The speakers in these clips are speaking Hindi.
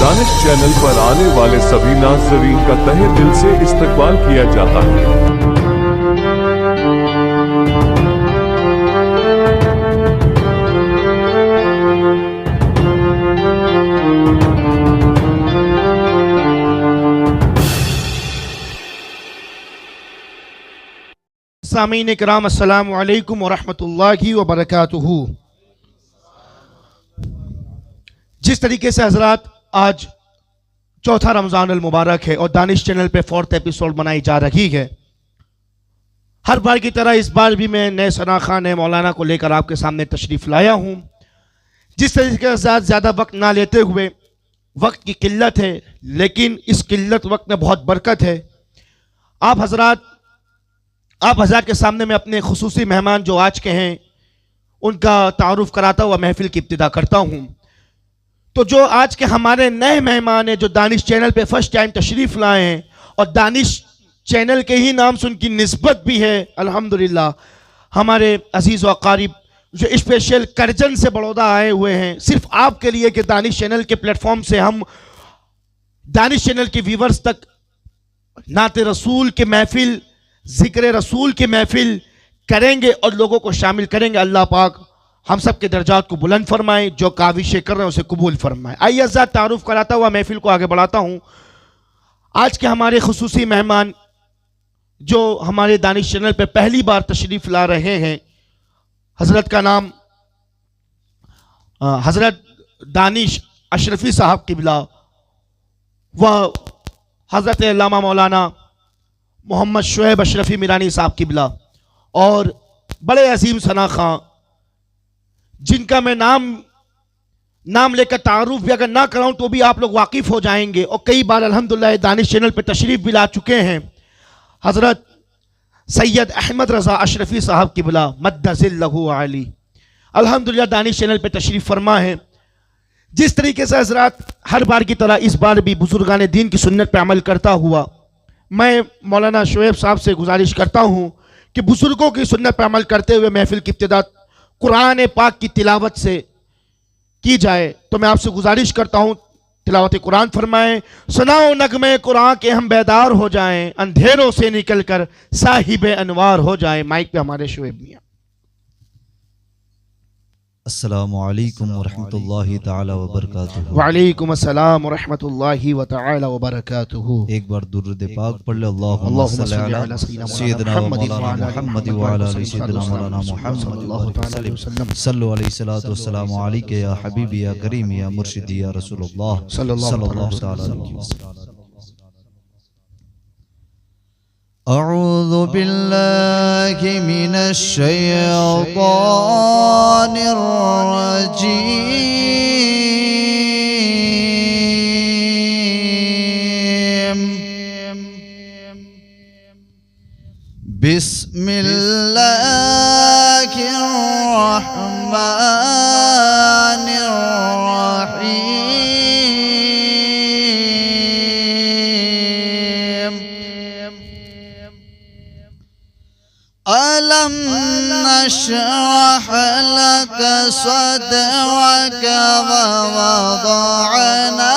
दानिश चैनल पर आने वाले सभी नाज़रीन का तहे दिल से इस्तकबाल किया जाता है। सामीन इकराम अस्सलामु अलैकुम वरहमतुल्लाहि वबरकातुहू। जिस तरीके से हजरात आज चौथा रमज़ान अल मुबारक है और दानिश चैनल पे 4th एपिसोड बनाई जा रही है, हर बार की तरह इस बार भी मैं नए सनाखा नए मौलाना को लेकर आपके सामने तशरीफ़ लाया हूँ। जिस तरीके से ज़्यादा वक्त ना लेते हुए, वक्त की किल्लत है लेकिन इस किल्लत वक्त में बहुत बरकत है। आप हज़रात के सामने मैं अपने खुसूसी मेहमान जो आज के हैं उनका तारुफ कराता हुआ महफिल की इब्तिदा करता हूँ। तो जो आज के हमारे नए मेहमान हैं जो दानिश चैनल पे फर्स्ट टाइम तशरीफ़ लाए हैं और दानिश चैनल के ही नाम से उनकी निस्बत भी है, अल्हम्दुलिल्लाह, हमारे अजीज़ व क़रीब जो स्पेशल करजन से बड़ौदा आए हुए हैं सिर्फ आपके लिए कि दानिश चैनल के प्लेटफॉर्म से हम दानिश चैनल के व्यूवर्स तक नाते रसूल के महफिल, ज़िक्र रसूल की महफिल करेंगे और लोगों को शामिल करेंगे। अल्लाह पाक हम सब के दर्जात को बुलंद फरमाए, जो काविशें कर रहे हैं उसे कबूल फरमाए। आइए हज़रात, तारुफ कराता हुआ महफिल को आगे बढ़ाता हूँ। आज के हमारे खुसूसी मेहमान जो हमारे दानिश चैनल पे पहली बार तशरीफ़ ला रहे हैं, हज़रत का नाम हज़रत दानिश अशरफी साहब किबला, वह हज़रत अल्लामा मौलाना मोहम्मद शुएब अशरफी मीरानी साहब किबला और बड़े अजीम सनाखा जिनका मैं नाम लेकर तारुफ भी अगर ना कराऊं तो भी आप लोग वाकिफ़ हो जाएंगे और कई बार अल्हम्दुलिल्लाह दानिश चैनल पर तशरीफ़ भी ला चुके हैं। हज़रत सैयद अहमद रज़ा अशरफी साहब किबला मद्दज़िल्लहु आली अल्हम्दुलिल्लाह दानिश चैनल पर तशरीफ़ फरमा है। जिस तरीके से हज़रात हर बार की तरह इस बार भी बुजुर्गान दीन की सुन्नत पर अमल करता हुआ मैं मौलाना शुएब साहब से गुजारिश करता हूँ कि बुजुर्गों की सुन्नत पर अमल करते हुए महफिल की इब्तिदा कुरान पाक की तिलावत से की जाए। तो मैं आपसे गुजारिश करता हूँ तिलावत कुरान फरमाएं। सुनाओ नगमे कुरान के हम बेदार हो जाएं, अंधेरों से निकल कर साहिबे अनवार हो जाएं। माइक पे हमारे शुएब मियां। अस्सलामु अलैकुम वरहमतुल्लाहि ताला वबरकातुहू। वालेकुम अस्सलाम वरहमतुल्लाहि व ताला वबरकातुहू। एक बार दुरूद पाक पढ़ ले। अल्लाहुम्मा सल्लि अला सय्यिदिना व मौलाना मुहम्मद व अला आलि सय्यिदिना मौलाना मुहम्मद सल्लल्लाहु अलैहि वसल्लम। सल्लु अलैहि सलातु वस्सलामु अलैका या हबीबी या करीमी या मुर्शिदी या रसूलुल्लाह सल्लल्लाहु अलैहि वसल्लम। अऊज़ु बिल्लाहि मिनश शैतानिर रजीम। बिस्मिल्लाहिर रहमानिर अलम नशरह लक सदरक व वदअना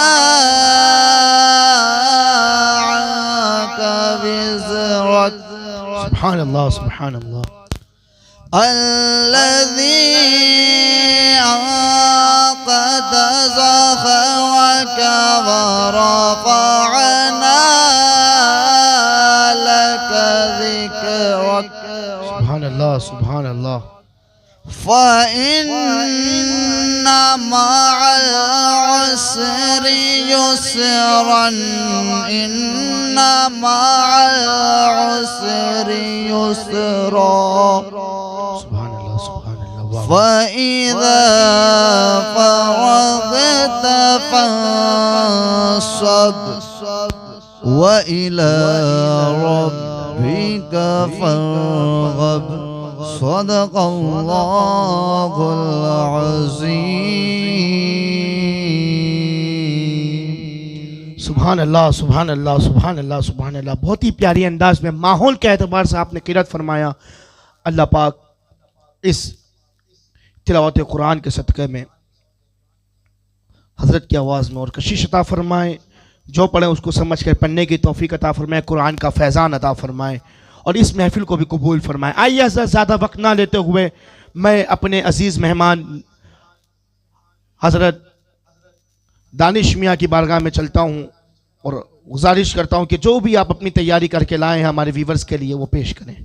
अन्क विज़रक। सुभान अल्लाह, सुभान अल्लाह। अल्लज़ी अक़द ज़हरक व रफ़अना लक ज़िक्रक। सुभान अल्लाह, सुभान अल्लाह। फ़इन्न मअल उसरि युस्रन, इन्न मअल उसरि युस्रा। सुभान अल्लाह, सुभान अल्लाह। फ़इज़ा फ़रग़त फ़ंसब व इला रब्बिक फ़रग़ब। सदक़ल्लाहुल अज़ीम। सुभान अल्लाह, सुभान अल्लाह, सुभान अल्लाह, सुभान अल्लाह। बहुत ही प्यारी अंदाज में माहौल के एतबार से आपने क़िरात फरमाया। अल्लाह पाक इस तिलावत कुरान के सदक़े में हज़रत की आवाज़ में और कशिश अता फरमाए। जो पढ़े उसको समझ कर पढ़ने की तौफीक अता फरमाए, कुरान का फैज़ान अता फरमाए और इस महफिल को भी कबूल फरमाए। आइए ज़्यादा वक्त ना लेते हुए मैं अपने अजीज़ मेहमान हज़रत दानिश मियाँ की बारगाह में चलता हूँ और गुजारिश करता हूँ कि जो भी आप अपनी तैयारी करके लाए हैं हमारे व्यूवर्स के लिए वो पेश करें।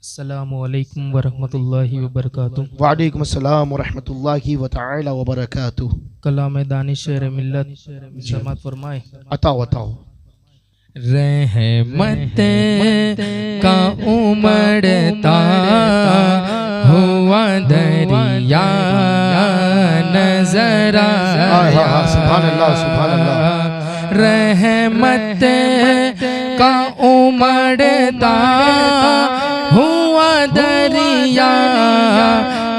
अस्सलामुअलैकुम वरहमतुल्लाहि वबरकातुह। वालेकुम अस्सलाम वरहमतुल्लाहि व तआला व बरकातुह। कलाम दानिश शेर मिल्लत समात फरमाए। अताओ रहमत का उमड़ता हुआ दरिया नजर आया। सुभान अल्लाह, सुभान अल्लाह। रहमत का उमड़ता हुआ दरिया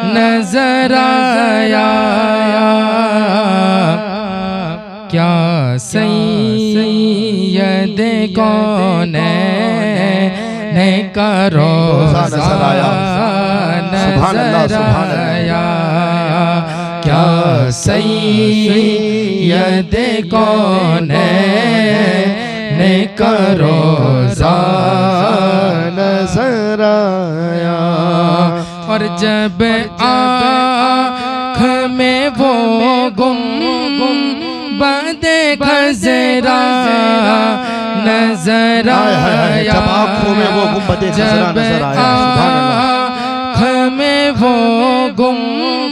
नजर आया। क्या सैयद कौन ने करो नजर आया। क्या सैयद कौन ने करो नजर आया। और जब आँख में वो गुंबद खज़रा नजर आया। जब आँखों में वो गुंबद खज़रा नजर आया, सुभान अल्लाह। आँख में वो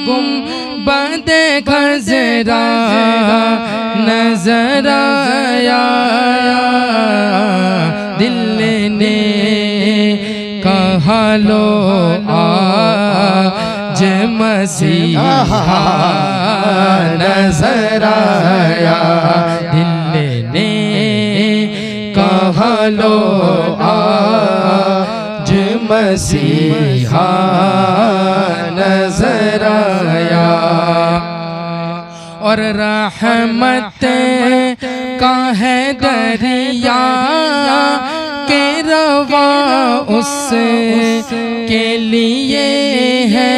गुंबद खज़रा नजर आया। दिल ने कहा लो आज मसीहा नजर आया। दिल ने कहा लो आज मसीहा नजर आया। और रहमत का है दरिया के रवा उस के लिए है।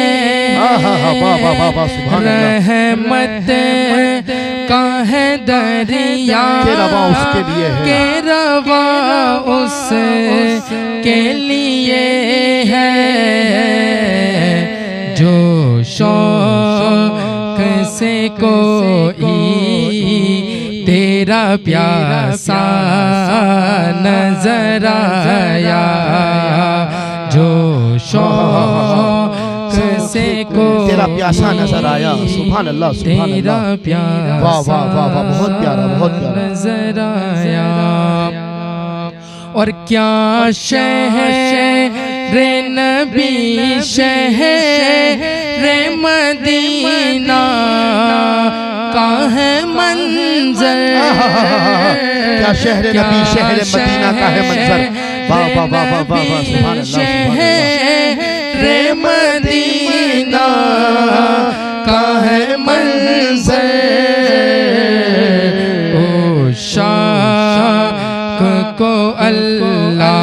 रहमत का है दरिया के रवा उसके लिए है। के रवा उस के लिए है। जो शौक से कोई तेरा प्यासा नजर आया। जो शौक से कोई तेरा प्यासा नजर आया। सुभान अल्लाह, सुभान अल्लाह। वाह वाह वाह वाह, बहुत प्यारा, बहुत प्यारा नजर आया। और क्या शहर नबी शहर मदीना का है मंजर। क्या शहर नबी शहर मदीना का है मंजर। वाह वाह वाह वाह वाह, सुभान अल्लाह, शहर मदीना का है मंजर। ओ शाक को अल्लाह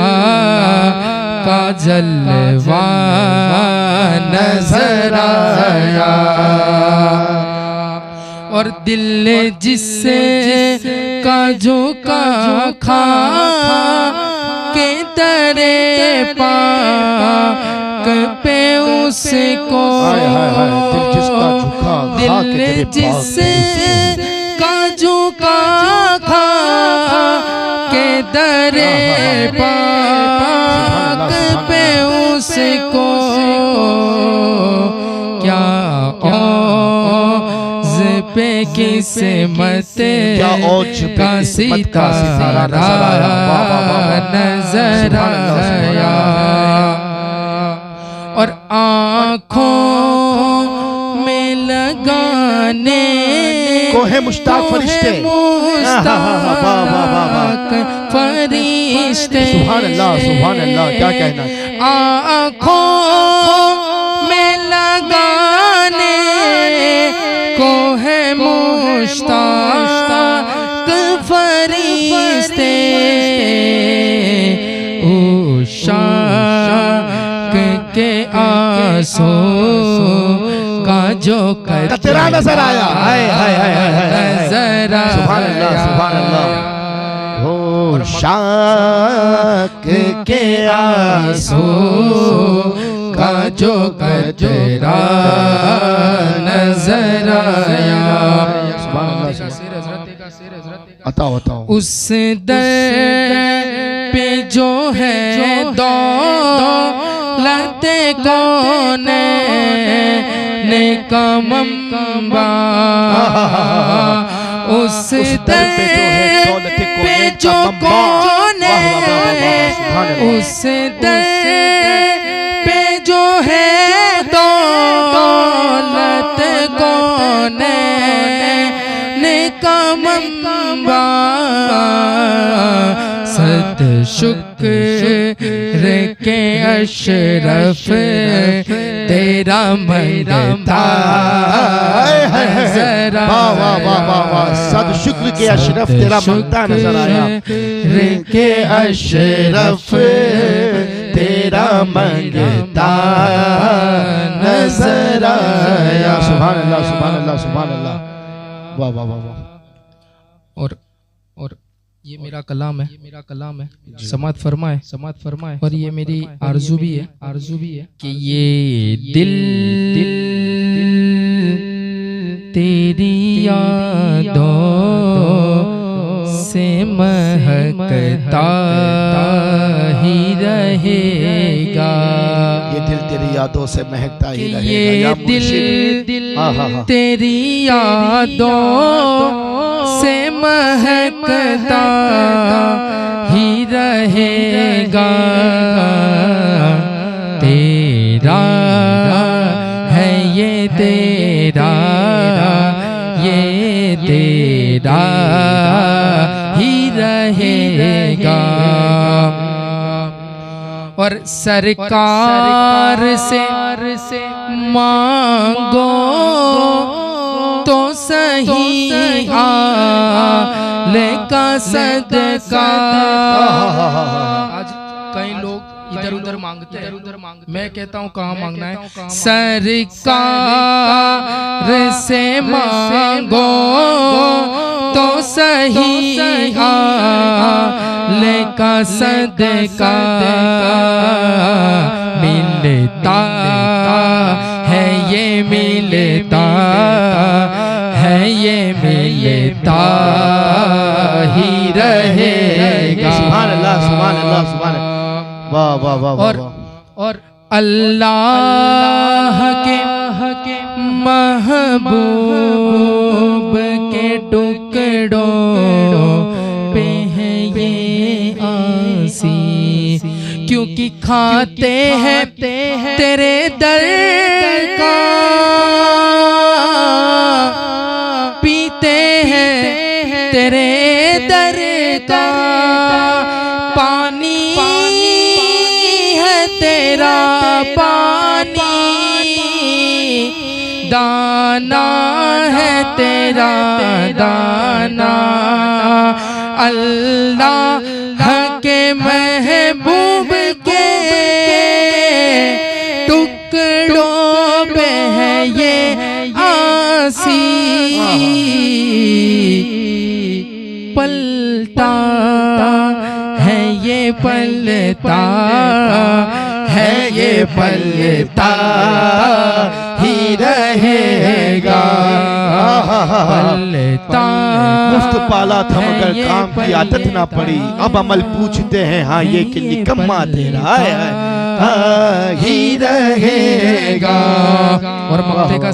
का जलवा नजर आया। और दिल जिससे का झुका खा के तरे पाक पे उसको। दिल जिससे का झुका खा के दरे पाक पे उसको। क्या पे किस्मत का सितारा नजर आया। और आँखों में लगाने को है मुश्ताक फरिश्ते। फरिश्ते सुभान अल्लाह, सुभान अल्लाह, क्या कहना। आँखों में लगाने को है मुश्ताक फरिश्ते। उशाक के आंसू का जो कतरा नजर आया। हाय हाय हाय हाय हाय नजर सुभान अल्लाह सुभान अल्लाह। हो शाक के आंसू का जो कतरा नजर आया। बताओ बताओ। उस दर पे जो है दौलत कौन ने कमंबा, उस दर पे जो कौन उस दर पे जो है दौलत कौन ने कमंबा। सद शुक्र के अशरफ तेरा मंगता नजर आया। वाह वाह वाह वाह वाह। सद शुक्र के अशरफ तेरा मंगता नजर आया। के अशरफ तेरा मंगता नजर आया। सुभान अल्लाह सुभान अल्लाह सुभान अल्लाह। वाह वाह वाह वाह। और ये मेरा कलाम है, समात फरमाए और ये मेरी आरज़ू भी है कि ये दिल तेरी यादों से महकता ही रहेगा। ये दिल तेरी यादों से महकता ही रहेगा। ये दिल तेरी यादों से महकता ही रहेगा। तेरा है ये तेरा ही रहेगा। और सरकार से मांगो तो सही लेका सदका। आज कई लोग इधर उधर मांगते हैं, मैं कहता हूँ कहाँ मांगना है। सरकार से मांगो तो सही लेका सदका। मिलता है ये मिलता है ये मिलता ही रहेगा। सुभान अल्लाह सुभान अल्लाह सुभान अल्लाह। वाह वाह वाह वाह। और अल्लाह के महबूब के टुकड़ों पे है ये आसी, क्योंकि खाते हैं तेरे दर का, पीते हैं तेरे दर का पानी है तेरा पानी, दाना है तेरा दाना। अल्लाह के महबूब के टुकड़ों पे है ये आसी, पलता है ये पलता है ये पलता ही रहेगा। पलता मुफ्त पाला था मगर काम की आदत ना पड़ी, अब अमल पूछते हैं हाँ ये कि निकम्मा तेरा ही रहेगा। और मक्ते का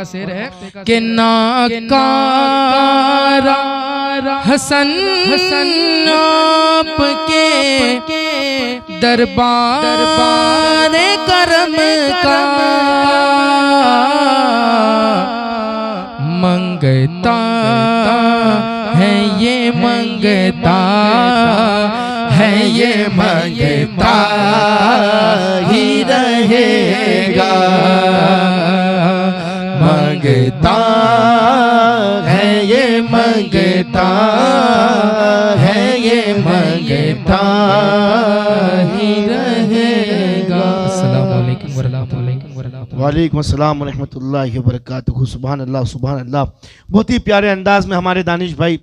शेर है कि नाकारा हसन आपके दरबार करम का, मंगता है ये मंगता है ये मंगता ही रहेगा। मंगता है ये मंगता है ये मंगता ही रहेगा। अस्सलाम वालेकुम वरहमतुल्लाहि वबरकातुहू। वालेकुम अस्सलाम व रहमतुल्लाहि व बरकातुहू। सुभान अल्लाह सुभान अल्लाह। बहुत ही प्यारे अंदाज में हमारे दानिश भाई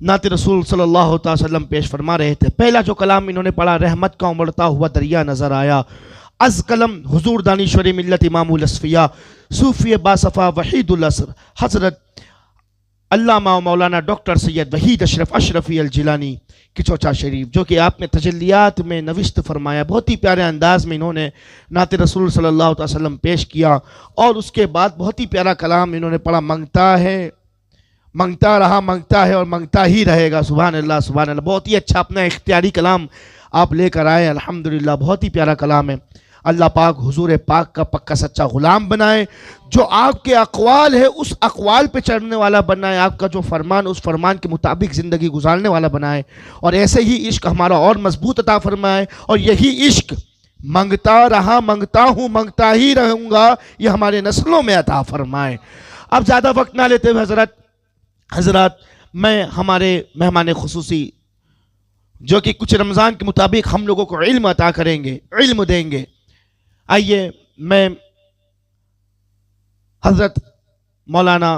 नात रसूल सल्लल्लाहु अलैहि वसल्लम पेश फरमा रहे थे। पहला जो कलाम इन्होंने पढ़ा, रहमत का उमड़ता हुआ दरिया नज़र आया। अज कलम हुजूर दानिश्वरी मिल्लत इमामुल असफिया सूफी बासफ़ा वहीदुल असर हज़रत अल्लामा मौलाना डॉक्टर सैयद वहीद अशरफ अशरफी अल जिलानी की चौचा शरीफ, जो कि आपने तजल्लियात में नविश्त फरमाया। बहुत ही प्यारे अंदाज में इन्होंने नात रसूल सल्लल्लाहु अलैहि वसल्लम पेश किया। और उसके बाद बहुत ही प्यारा कलाम इन्होंने पढ़ा, मांगता है, मांगता रहा, मांगता है और मांगता ही रहेगा। सुभान अल्लाह सुभान अल्लाह। बहुत ही अच्छा अपना इख्तियारी कलाम आप लेकर आए, अल्हम्दुलिल्लाह। बहुत ही प्यारा कलाम है। अल्लाह पाक हुजूर पाक का पक्का सच्चा गुलाम बनाए, जो आपके अक़वाल है उस अक़वाल पे चढ़ने वाला बनाए, आपका जो फरमान उस फरमान के मुताबिक ज़िंदगी गुजारने वाला बनाए। और ऐसे ही इश्क हमारा और मजबूत अता फरमाए। और यही इश्क मांगता रहा, मांगता हूँ, मांगता ही रहूँगा, ये हमारे नस्लों में अता फरमाए। अब ज़्यादा वक्त ना लेते हुए हज़रात मैं हमारे मेहमान खुसूसी जो कि कुछ रमज़ान के मुताबिक हम लोगों को इल्म अता करेंगे, इल्म देंगे, आइए मैं हज़रत मौलाना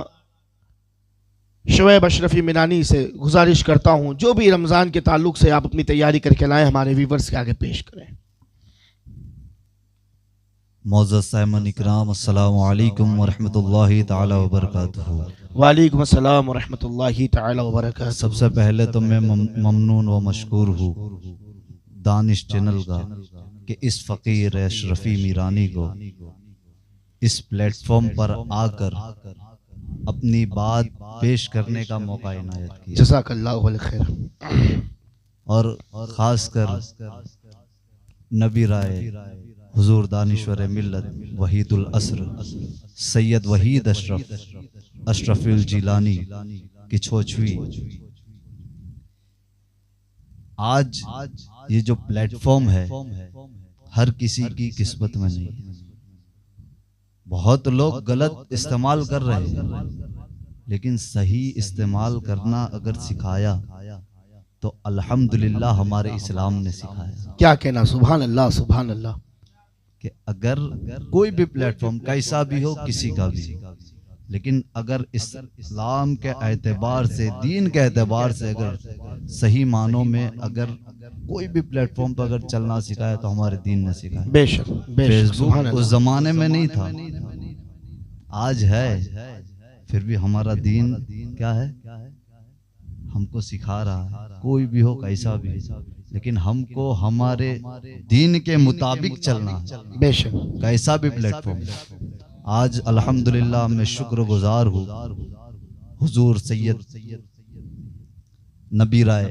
शुएब अशरफी मिनानी से गुजारिश करता हूँ, जो भी रमज़ान के ताल्लुक़ से आप अपनी तैयारी करके लाएँ, हमारे व्यूवर्स के आगे पेश करें। मौज़ज़ साइमन इकराम, अस्सलामु अलैकुम व रहमतुल्लाहि ताला व बरकातुहू। वालेकुम अस्सलाम व रहमतुल्लाहि ताला व बरकातुहू। सबसे पहले तो मैं ममनून व मशकूर हूँ दानिश चैनल का कि इस फ़कीर अशरफी मीरानी को इस प्लेटफॉर्म पर आकर अपनी बात पेश करने का मौका इनायत किया। जज़ाकल्लाहु खैर। और ख़ासकर नबी राय हुजूर दानिश्वर मिल्लत वहीदुल असर सैयद वहीद अशरफुल जिलानी की छोछुई, आज ये जो प्लेटफॉर्म है हर किसी की किस्मत में नहीं। बहुत लोग गलत इस्तेमाल कर रहे हैं, लेकिन सही इस्तेमाल करना अगर सिखाया तो अल्हम्दुलिल्लाह हमारे इस्लाम ने सिखाया। क्या कहना, सुभान अल्लाह सुभान अल्लाह। कि अगर कोई भी प्लेटफॉर्म कैसा भी हो, किसी का भी, लेकिन अगर इस्लाम के एतबार से, दीन के एतबार से अगर सही मानों में अगर कोई भी प्लेटफॉर्म पर अगर चलना सिखाया तो हमारे दीन ने सिखाया। बेशक फेसबुक उस जमाने में नहीं था, आज है, फिर भी हमारा दीन क्या है, हमको सिखा रहा है। कोई भी हो, कैसा भी, लेकिन हमको हमारे दीन के मुताबिक चलना है, बेशक कैसा भी प्लेटफॉर्म। आज अल्हम्दुलिल्लाह मैं शुक्रगुजार हूँ हुजूर सैयद नबी राय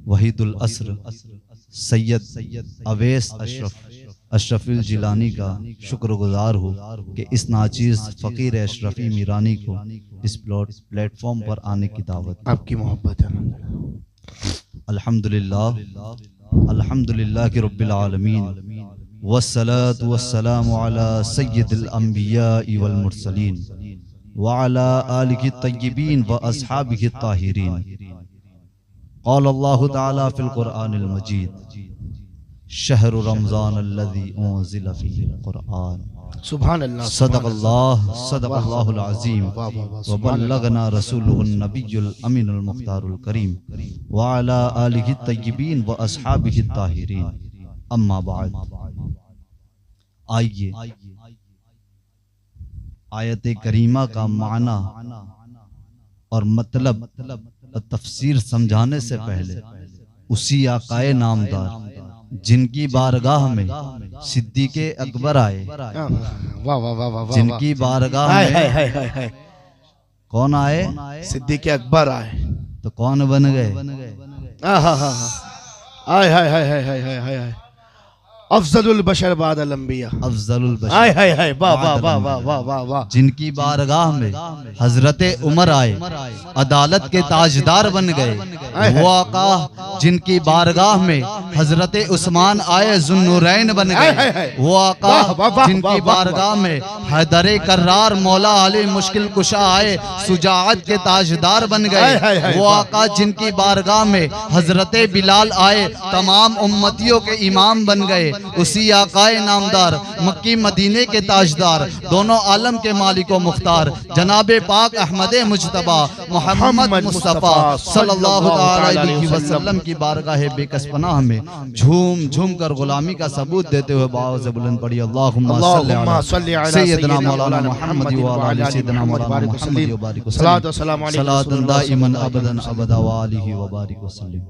वहीदुल असर सैयद अवैस अशरफुल जिलानी का शुक्रगुजार हूँ कि इस नाचीज़ फ़कीर अशरफी मीरानी को इस प्लेटफॉर्म पर आने की दावत। आपकी मोहब्बत है। अल्हम्दुलिल्लाह अल्हम्दुलिल्लाह के रब्बिल आलमीन वस्सलातु वस्सलामु अला सय्यिदिल अंबिया वल मुरसलीन व अला आलिहि तय्यिबीन व अस्हाबिहि ताहिरीन। क़ाल अल्लाहु तआला फ़िल क़ुरआनिल मजीद शहरु रमज़ान अल्लज़ी उन्ज़िला फ़ीहिल क़ुरआन। सुभान अल्लाह सदक़ल्लाहुल अज़ीम व बल्लगना रसूलुहुन नबियुल अमीनुल मुख्तारुल करीम व अला आलिहि तय्यिबीन व अस्हाबिहि ताहिरीन। अम्मा बाद, आइए आयत करीमा का माना और मतलब तफसीर समझाने से पहले उसी आकाए नामदार जिनकी बारगाह में सिद्दीक़े अकबर आए, वाह वाह वाह वाह, जिनकी बारगाह में कौन आए, सिद्दीक़े अकबर आए, तो कौन बन गए, हाय हाय हाय हाय हाय हाय हाय, अफजलुल बशर बादल अंबिया, अफजलुल बशर, हाय हाय हाय, वाह वाह वाह वाह वाह वाह वाह। जिनकी बारगाह में हजरत उमर आए, अदालत के ताजदार बन गए। वो आका जिनकी बारगाह में हजरत उस्मान आए, जुन्नूरैन बन गए। वो आका जिनकी बारगाह में हैदर कर्रार मौला अली मुश्किल कुशा आए, सुजाअत के ताजदार बन गए। वो आका जिनकी बारगाह में हजरत बिलाल आए, तमाम उम्मतियों के इमाम बन गए। उसी आकाए नामदार मक्की मदीने के ताजदार दोनों आलम के मालिक व मुख्तार जनाबे पाक अहमद मुजतबा मोहम्मद मुस्तफ़ा सल्लल्लाहु अलैहि वसल्लम की बारगाह बेकस पनाह में झूम झूम कर गुलामी का सबूत देते हुए बावज़ बुलंद पढ़ी अल्लाहुम्मा सल्ली अला सय्यदना मौलाना मुहम्मद व अला सय्यदना मौलाना मुहम्मद व बारिक वसल्लम सलातन दाइमन अबदन अबदा व आलिहि व बारिक वसल्लम।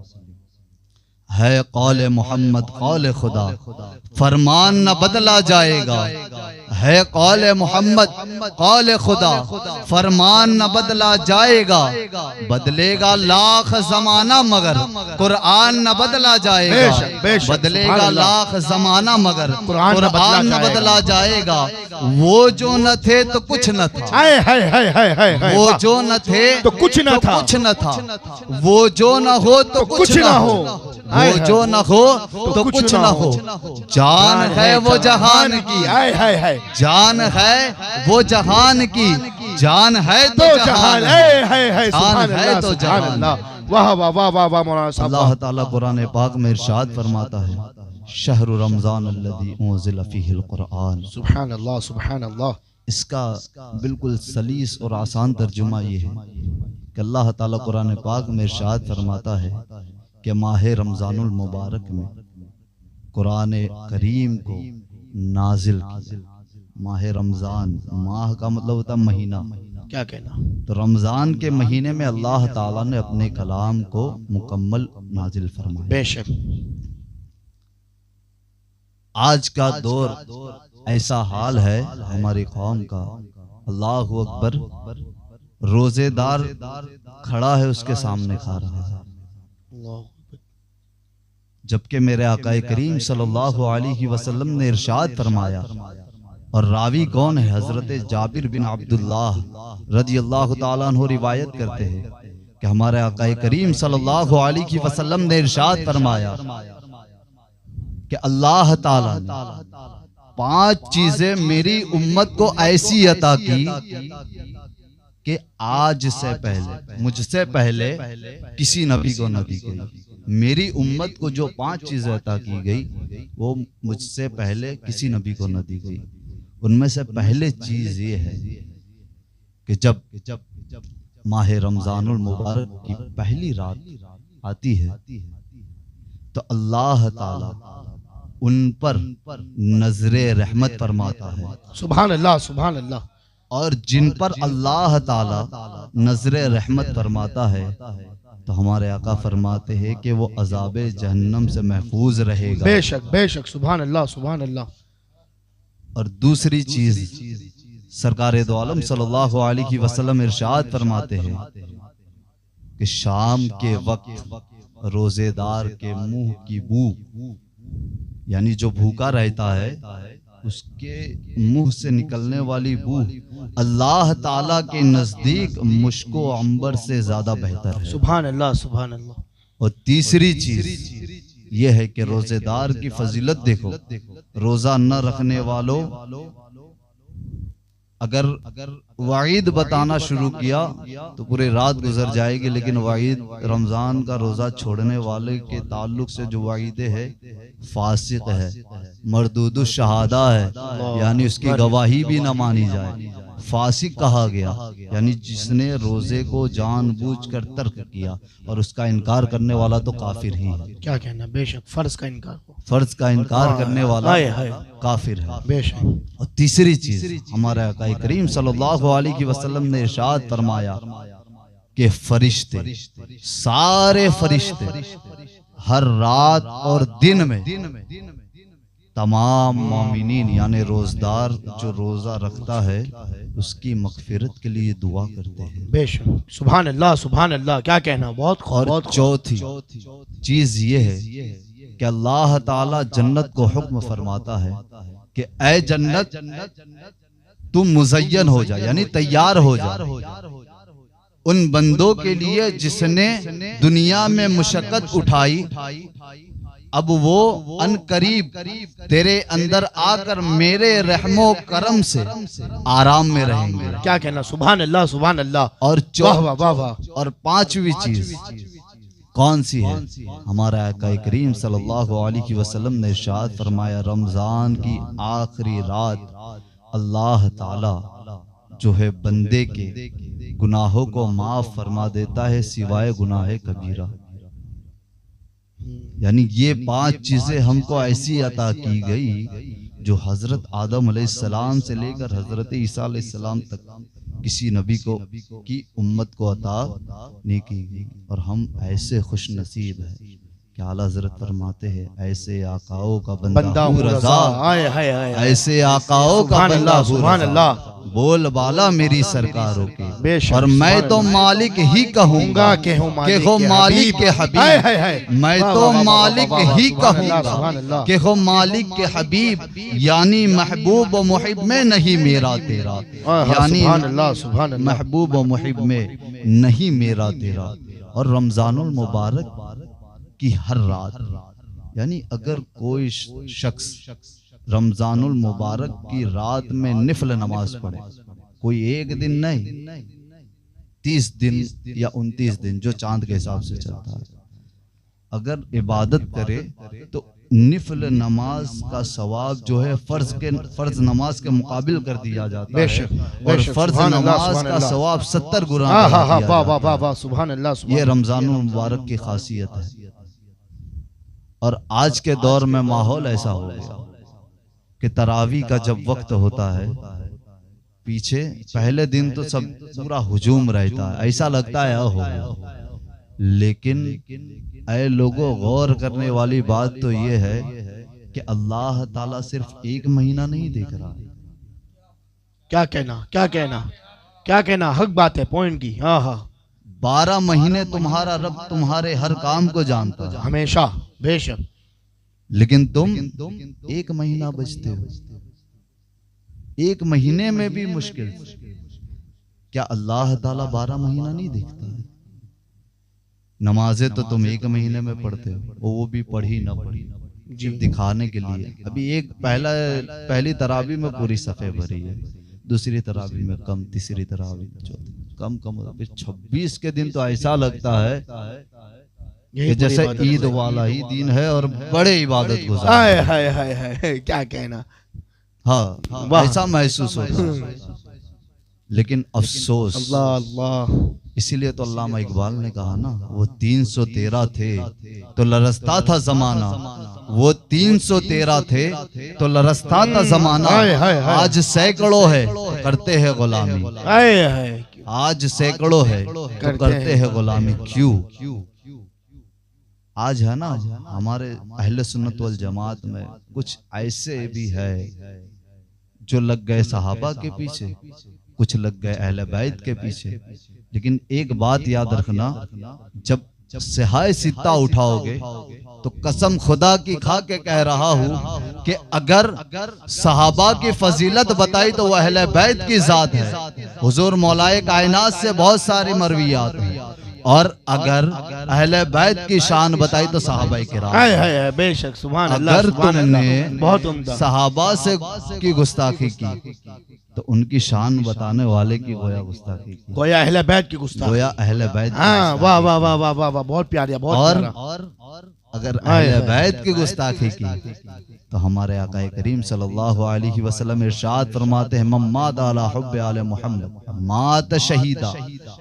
है कौले मोहम्मद कौले खुदा फरमान न बदला जाएगा। है कौले मोहम्मद कौले खुदा फरमान न बदला जाएगा। बदलेगा लाख जमाना मगर कुरान न बदला जाएगा। बदलेगा लाख जमाना मगर कुरान न बदला जाएगा। वो जो न थे तो कुछ न था। वो जो न थे तो कुछ न था। कुछ न था। वो जो न हो तो कुछ न हो। वो जो न हो तो कुछ न हो। जान है वो जहान की। जान है वो जहान की। जान है तो जहान है। जान है तो जहान। वाह वाह वाह वाह वाह मौलाना साहब। अल्लाह ताला कुरान पाक में इरशाद फरमाता है शहरु रमजान अल्लज़ी उन्ज़िला फ़ीहिल कुरआन। सुभान अल्लाह सुभान अल्लाह। इसका बिल्कुल सलीस और आसान तर्जुमा ये है कि अल्लाह ताला कुरान पाक में इरशाद फरमाता है कि माह रमज़ानुल मुबारक में कुरान करीम को नाजिल किया। माह रमज़ान, माह का मतलब होता है महीना। क्या कहना। तो रमज़ान के महीने में अल्लाह ताला ने अपने कलाम को मुकम्मल नाजिल फरमाया। बेशक आज का दौर ऐसा हाल है हमारी कौम का, अल्लाह अकबर, रोजेदार खड़ा है उसके सामने खा रहा है, जबकि मेरे आका करीम सल्लल्लाहु अलैहि वसल्लम ने इरशाद फरमाया, और रावी कौन है, हजरत जाबिर बिन अब्दुल्लाह रज़ियल्लाहु ताला अन्हु रिवायत करते हैं कि हमारे आका करीम सल्लल्लाहु अलैहि वसल्लम ने इरशाद फरमाया कि अल्लाह ताला ने 5 चीजें मेरी उम्मत को ऐसी अता की कि आज से पहले, मुझसे पहले किसी नबी को न दी गई। मेरी उम्मत को जो 5 चीजें अता की गई वो मुझसे पहले किसी नबी को न दी गई। उनमें से पहले चीज ये है कि जब माह रमजानुल मुबारक की पहली रात आती है तो अल्लाह ताला उन पर नजरे रहमत फरमाता है। सुभान अल्लाह सुभान अल्लाह। और जिन पर अल्लाह ताला नजरे रहमत फरमाता है तो हमारे आका फरमाते हैं कि वो अजाबे जहन्नम से महफूज रहेगा। बेशक बेशक सुभान अल्लाह सुभान अल्लाह। और दूसरी चीज सरकार दो आलम सल्लल्लाहु अलैहि वसल्लम इरशाद फरमाते हैं कि शाम के वक्त रोजेदार के मुंह की बू, यानी जो भूखा रहता है उसके मुंह से निकलने वाली बू अल्लाह ताला के नजदीक मुश्को अंबर से ज्यादा बेहतर है। सुभान अल्लाह सुभान अल्लाह। और तीसरी चीज यह है कि रोजेदार की फजीलत देखो, रोजा न रखने वालों अगर वाईद बताना शुरू किया तो पूरी रात गुजर जाएगी, लेकिन वाईद रमजान का रोजा छोड़ने वाले के ताल्लुक से जो वाईदे है फासिक है, मरदूदु शहादा है, यानी उसकी गवाही भी न मानी जाए, फासिक कहा गया, यानी जिसने रोजे को जानबूझकर तर्क किया, और उसका इनकार करने वाला तो काफिर ही है। क्या कहना। बेशक फर्ज का इनकार, फर्ज का इनकार करने वाला काफिर है। बेशक। और तीसरी चीज हमारे आका करीम सल्लल्लाहु अलैहि वसल्लम ने इरशाद फरमाया कि फरिश्ते, सारे फरिश्ते हर रात और दिन में तमाम मोमिनीन यानी रोजदार जो रोजा रखता है उसकी मगफिरत के लिए दुआ करते हैं। बेशक सुभान अल्लाह सुभान अल्लाह। क्या कहना। बहुत और चौथी चीज ये है कि अल्लाह ताला जन्नत को हुक्म फरमाता है कि ऐ जन्नत तुम मुज़य्यन हो जा, यानी तैयार हो जा उन बंदों के लिए जिसने दुनिया में मुशक्कत उठाई, अब वो अनकरीब तेरे अंदर आकर मेरे रहमो करम से आराम में रहेंगे। क्या कहना। सुभान अल्लाह सुभान अल्लाह। और वाह वाह वाह वाह। और 5वीं चीज कौन सी है? हमारा आका करीम सल्लल्लाहु अलैहि वसल्लम ने इरशाद फरमाया, रमजान की आखिरी रात अल्लाह ताला जो है बंदे के गुनाहों को माफ फरमा देता है सिवाय गुनाह कबीरा। यानी ये 5 चीजें हमको ऐसी अता की गई जो हजरत आदम अलैहिस्सलाम से लेकर हजरत ईसा अलैहिस्सलाम तक किसी नबी को की उम्मत को अता नहीं की गई। और हम ऐसे खुश नसीब हैं कि आला हजरत फरमाते हैं, ऐसे आकाओं का बंदा हूँ रज़ा, ऐसे आकाओं का बंदा हूँ रज़ा, बोल बाला मेरी सरकारों के, और मैं तो मालिक ही कहूँगा कि हो मालिक के हबीब, मैं तो मालिक ही कहूँगा कि हो मालिक के हबीब, यानी महबूब व मुहिब में नहीं मेरा तेरा, यानी महबूब व मुहिब में नहीं मेरा तेरा। और रमजानुल मुबारक की हर रात, यानी अगर कोई शख्स रमजानुल मुबारक की रात में निफल नमाज पढ़े, कोई एक दिन नहीं 30 दिन या 29 दिन जो चांद के हिसाब से चलता है, अगर इबादत करे तो निफल नमाज का सवाब जो है फर्ज नमाज के मुकाबिल कर दिया जाता है, और फर्ज नमाज का सवाब 70 गुना। सुभान अल्लाह। ये रमजानुल मुबारक की खासियत है। और आज के दौर में माहौल ऐसा हो गया कि तरावी का जब वक्त होता है, पीछे पहले दिन तो सब पूरा हुजूम रहता है, ऐसा लगता है हो, लेकिन ऐ लोगों गौर करने वाली बात तो ये है कि अल्लाह ताला सिर्फ 1 महीना नहीं देख रहा। क्या कहना, क्या कहना, क्या कहना, हक बात है, पॉइंट की। हाँ हाँ, 12 महीने तुम्हारा रब तुम्हारे हर काम को जानता है, हमेशा, बेशक। लेकिन तुम 1 महीना बचते हो, 1 महीने में भी मुश्किल। क्या अल्लाह ताला 12 महीना नहीं देखता है? नमाजें तो तुम 1 महीने में पढ़ते हो, वो भी पढ़ी ना पढ़ी सिर्फ दिखाने के लिए। अभी पहली तरावी में पूरी सफ़े भरी है, दूसरी तरावी में कम, तीसरी तरावी में चौथी कम। अभी 26 के दिन तो ऐसा लगता है कि जैसे ईद वाला ही दिन है और बड़े इबादत गुजार। क्या कहना, हाँ ऐसा महसूस होता है। लेकिन अफसोस, अल्लाह अल्लाह, इसीलिए तो अल्लामा इकबाल ने कहा ना, वो 313 थे तो लरसता था जमाना, वो 313 थे तो लरसता था जमाना, आज सैकड़ों है करते हैं गुलामी, आज सैकड़ों है तो करते हैं गुलामी। क्यों? आज है ना हमारे अहले सुन्नत वल जमात में कुछ ऐसे भी है जो लग गए सहाबा के पीछे, कुछ लग गए अहले बैत के पीछे। लेकिन एक बात याद रखना, जब सिहाए सित्ता उठाओगे तो कसम खुदा की खा के कह रहा हूं कि अगर सहाबा की फजीलत बताई तो वह अहले बैत की जात है। हुजूर मौलाए कायनात से बहुत सारी मरवियात हैं, और अगर अहले बैत की शान बताई तो सहाबाए किराम। बेशक, सुभान अल्लाह। अगर तुमने बहुत उम्दा सहाबा से की गुस्ताखी की तो उनकी शान बताने वाले की गोया गुस्ताखी की, गोया अहले बैत की गुस्ताखी, गोया अहले बैत। हाँ, वाह वाह वाह वाह वाह वाह, बहुत प्यारा, बहुत प्यारा। और अगर अहले बैत की गुस्ताखी की तो हमारे आका करीम सल्लल्लाहु अलैहि वसल्लम इरशाद फरमाते हैं, मम्माद अला हुब्ब आले मोहम्मद मात शहीदा,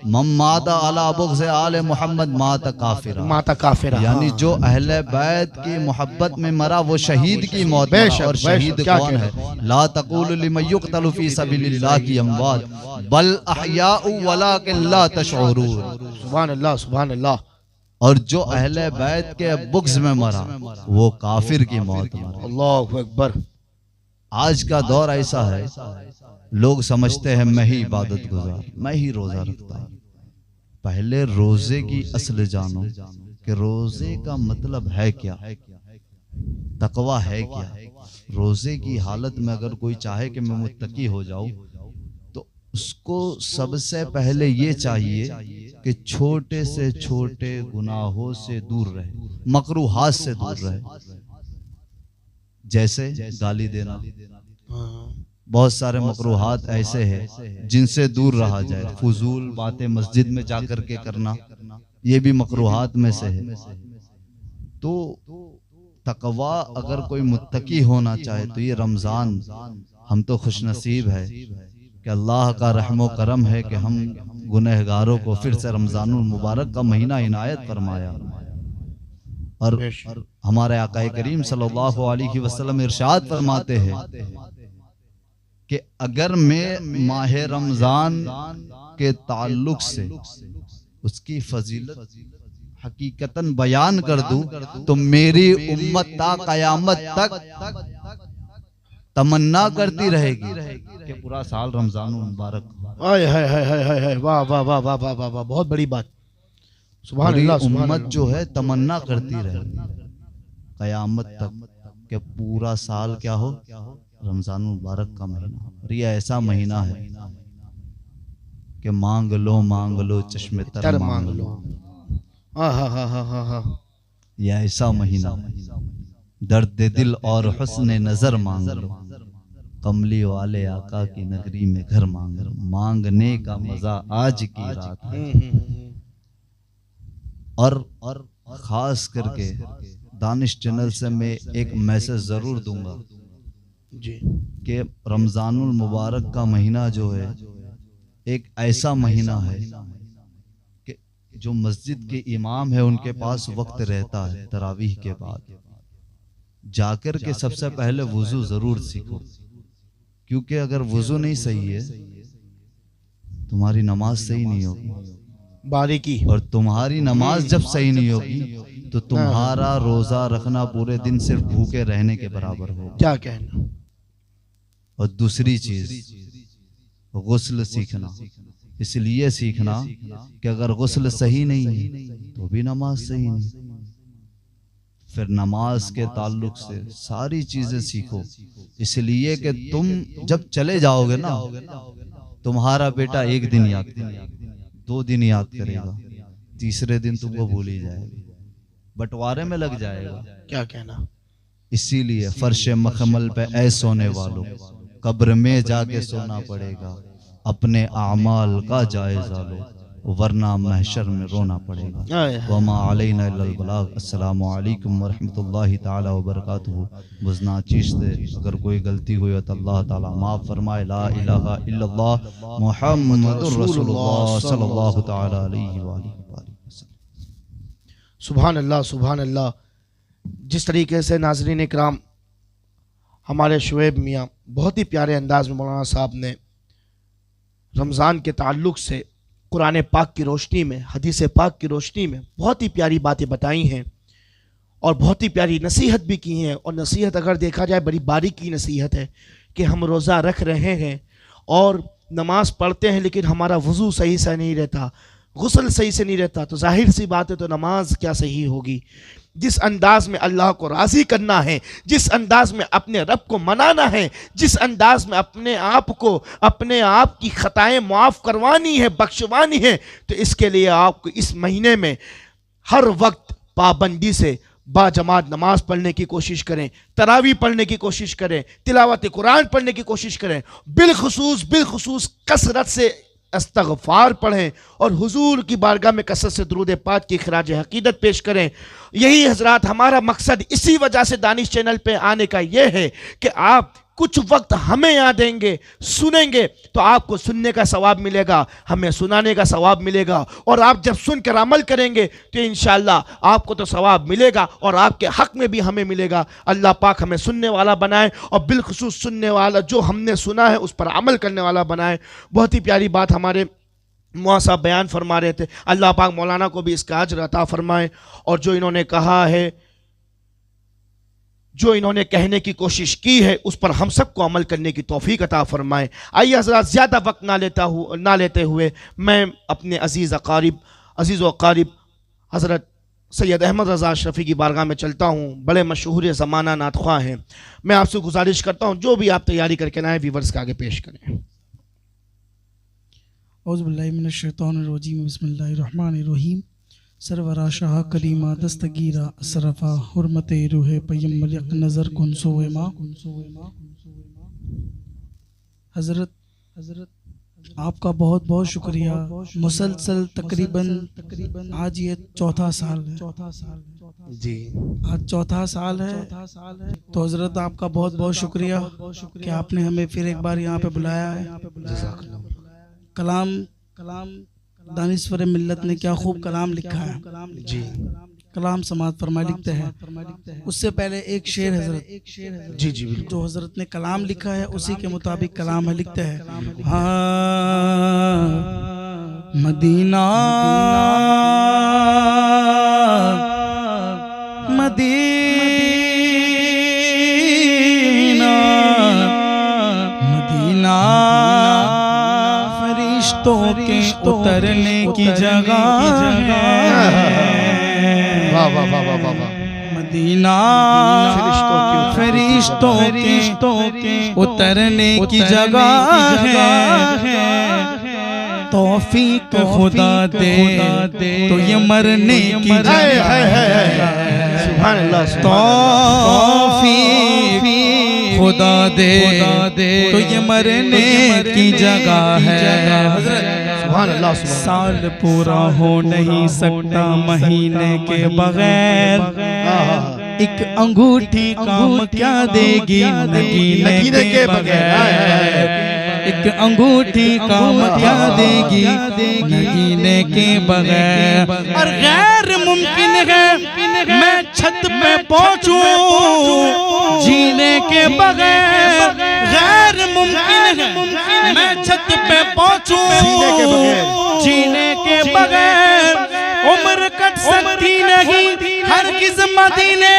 मम्माद अला बुग़्ज़ आले मोहम्मद मात काफिरा, माता काफिरा। यानी जो अहले बैत की मोहब्बत में मरा वो शहीद की मौत मरा। और शहीद कौन है? ला तक़ूलु लिमन युक़तलु फ़ी सबीलिल्लाह की अमवात बल अहयाउ वलाकिन ला तशऊरून। सुभान अल्लाह, सुभान अल्लाह। और जो अहले बैत के बुग़्ज़ में मरा वो काफिर की मौत मरा। अल्लाहु अकबर। आज का दौर ऐसा है, लोग समझते हैं मैं ही इबादत गुजार, मैं ही रोजा रखता हूं। पहले रोजे की असल जानो कि रोजे का मतलब है क्या, तकवा है क्या। रोजे की हालत में अगर कोई चाहे कि मैं मुत्तकी हो जाऊं तो उसको सबसे पहले ये चाहिए कि छोटे से छोटे गुनाहों से दूर रहे, मकरूहात से दूर रहे। जैसे गाली देना, बहुत सारे मकरूहात ऐसे हैं जिनसे दूर रहा जाए। फजूल बातें मस्जिद में जाकर के करना, ये भी मकरूहात में से है। तो तकवा अगर कोई मुत्तकी होना चाहे तो ये रमज़ान, हम तो खुशनसीब है कि अल्लाह का रहमो करम है कि हम गुनहगारों को फिर से रमज़ानुल मुबारक का महीना इनायत फरमाया। और हमारे आका करीम सल्लल्लाहु अलैहि वसल्लम इरशाद फरमाते हैं कि अगर मैं माह रमज़ान के ताल्लुक से उसकी फजीलत हकीकतन बयान कर दूं तो मेरी उम्मत ता कयामत तक तमन्ना करती रहेगी कि पूरा साल रमजान मुबारक। हाय हाय हाय हाय हाय हाय, वाह वाह वाह वाह वाह वाह वाह, बहुत बड़ी बात। सुभान अल्लाह, सुभान उम्मत अल्लाह। जो है तमन्ना करती रहेगी कयामत तक कि पूरा साल क्या हो, रमजान मुबारक का महीना। और ये ऐसा महीना है कि मांग लो चश्मे तर मांग लो। हाँ हाँ हाँ हाँ हाँ हाँ, ये ऐसा महीना, दर्द दिल और हुस्न नजर मांग लो, कमली वाले आका की नगरी में घर मांग लो। मांगने का मजा आज की रात है। और खास करके दानिश चैनल से मैं एक मैसेज जरूर दूंगा जी कि रमजानुल मुबारक का महीना जो है एक ऐसा महीना है कि जो मस्जिद के इमाम है उनके पास वक्त रहता है तरावीह के बाद, जाकर के सबसे पहले वुजू जरूर सीखो, क्योंकि अगर वुजू नहीं सही है तुम्हारी नमाज सही नहीं होगी, बारीकी। और तुम्हारी नमाज जब सही नहीं होगी तो तुम्हारा रोजा रखना पूरे दिन सिर्फ भूखे रहने के बराबर होगा। क्या कहना। और दूसरी चीज गुस्ल सीखना, इसलिए सीखना कि अगर गुस्ल सही नहीं है तो भी नमाज सही नहीं। फिर नमाज के ताल्लुक से सारी चीजें सीखो, इसलिए कि तुम जब चले जाओगे ना तुम्हारा बेटा एक दिन याद करेगा, 2 दिन याद करेगा, तीसरे दिन तुमको भूल ही जाएगा, बंटवारे में लग जाएगा। क्या कहना। इसीलिए फर्श मखमल पे ऐ सोने वालों, कब्र में जाके सोना पड़ेगा, अपने आमाल का जायजा लो वरना महशर में रोना पड़ेगा। वमा अलैना इल्लल बलाग। अस्सलामु अलैकुम व रहमतुल्लाहि ताला व बरकातुहू। बुज़ना चीज़ से अगर कोई गलती हुई हो तो अल्लाह ताला माफ़ फरमाए। ला इलाहा इल्लल्लाह मुहम्मदुर रसूलुल्लाह सल्लल्लाहु ताला अलैहि व सल्लम। सुभान अल्लाह, सुभान अल्लाह। जिस तरीके से नाज़रीन इकराम हमारे शुएब मियाँ बहुत ही प्यारे अंदाज में मौलाना साहब ने रमज़ान के ताल्लुक़ से कुरान पाक की रोशनी में, हदीस पाक की रोशनी में बहुत ही प्यारी बातें बताई हैं और बहुत ही प्यारी नसीहत भी की हैं। और नसीहत अगर देखा जाए बड़ी बारीकी नसीहत है कि हम रोज़ा रख रहे हैं और नमाज पढ़ते हैं लेकिन हमारा वज़ू सही से नहीं रहता, गुस्ल सही से नहीं रहता, तो जाहिर सी बात है तो नमाज क्या सही होगी। जिस अंदाज में अल्लाह को राज़ी करना है, जिस अंदाज में अपने रब को मनाना है, जिस अंदाज में अपने आप की खताएं माफ़ करवानी है, बख्शवानी है, तो इसके लिए आपको इस महीने में हर वक्त पाबंदी से बाजमात नमाज पढ़ने की कोशिश करें, तरावी पढ़ने की कोशिश करें, तिलावत कुरान पढ़ने की कोशिश करें, बिलखुसूस कसरत से इस्तग़फ़ार पढ़ें और हुजूर की बारगाह में कसरत से दुरूद पाक की खराज हकीकत पेश करें। यही हजरात हमारा मकसद इसी वजह से दानिश चैनल पे आने का यह है कि आप कुछ वक्त हमें याद देंगे, सुनेंगे तो आपको सुनने का सवाब मिलेगा, हमें सुनाने का सवाब मिलेगा, और आप जब सुनकर अमल करेंगे तो इंशाअल्लाह आपको तो सवाब मिलेगा और आपके हक में भी हमें मिलेगा। अल्लाह पाक हमें सुनने वाला बनाए और बिलखुसूस सुनने वाला, जो हमने सुना है उस पर अमल करने वाला बनाए। बहुत ही प्यारी बात हमारे मौलाना साहब बयान फरमा रहे थे। अल्लाह पाक मौलाना को भी इसका अज्र अता फरमाए और जो इन्होंने कहा है, जो इन्होंने कहने की कोशिश की है उस पर हम सबको अमल करने की तौफीक अता फरमाए। आइए हज़रात ज़्यादा वक्त ना लेते हुए मैं अपने अज़ीज़ व अकारिब हज़रत सैयद अहमद रज़ा शफ़ी की बारगाह में चलता हूँ। बड़े मशहूर ज़माना नातख़्वाह हैं। मैं आपसे गुजारिश करता हूँ जो भी आप तैयारी करके लाएँ व्यूवर्स के आगे पेश करें। औज़ु बिल्लाहि मिनश शैतानिर रजीम, बिस्मिल्लाहिर रहमानिर रहीम। सरवरा शाह कलीमा दस्तगीरा असरफा हुर्मत रूहे पय्यम यक नज़र कुनसो मा। हज़रत आपका बहुत बहुत शुक्रिया। मुसलसल तकरीबन आज ये चौथा साल है जी। आज चौथा साल है। तो हजरत आपका बहुत बहुत शुक्रिया कि आपने हमें फिर एक बार यहाँ पे बुलाया है। कलाम दानिश्वर मिल्लत ने क्या खूब कलाम लिखा है जी। कलाम समात फरमा लिखते हैं। उससे पहले एक शेर हजरत जी जी बिल्कुल। जो हजरत ने कलाम लिखा है उसी के मुताबिक कलाम है। लिखते हैं हाँ मदीना मदीना फरिश्तों के उतरने की जगह वाह वाह वाह वाह वाह वाह। मदीना फरिश्तों के उतरने की जगह है। तौफीक खुदा दे तो ये मरने की जगह है। सुभान अल्लाह। तौफीक खुदा दे तो ये मरने की जगह है। साल पूरा हो नहीं सकता महीने के बगैर। एक अंगूठी काम क्या देगी नगीने के बगैर। एक अंगूठी काम क्या देगी नगीने के बगैर। और गैर मुमकिन है मैं छत पे पहुंचूं जीने के बगैर। गैर मुमकिन है मैं छत पे पहुंचूं जीने के बगैर। उम्र कट सकती नहीं हरगिज़ मदीने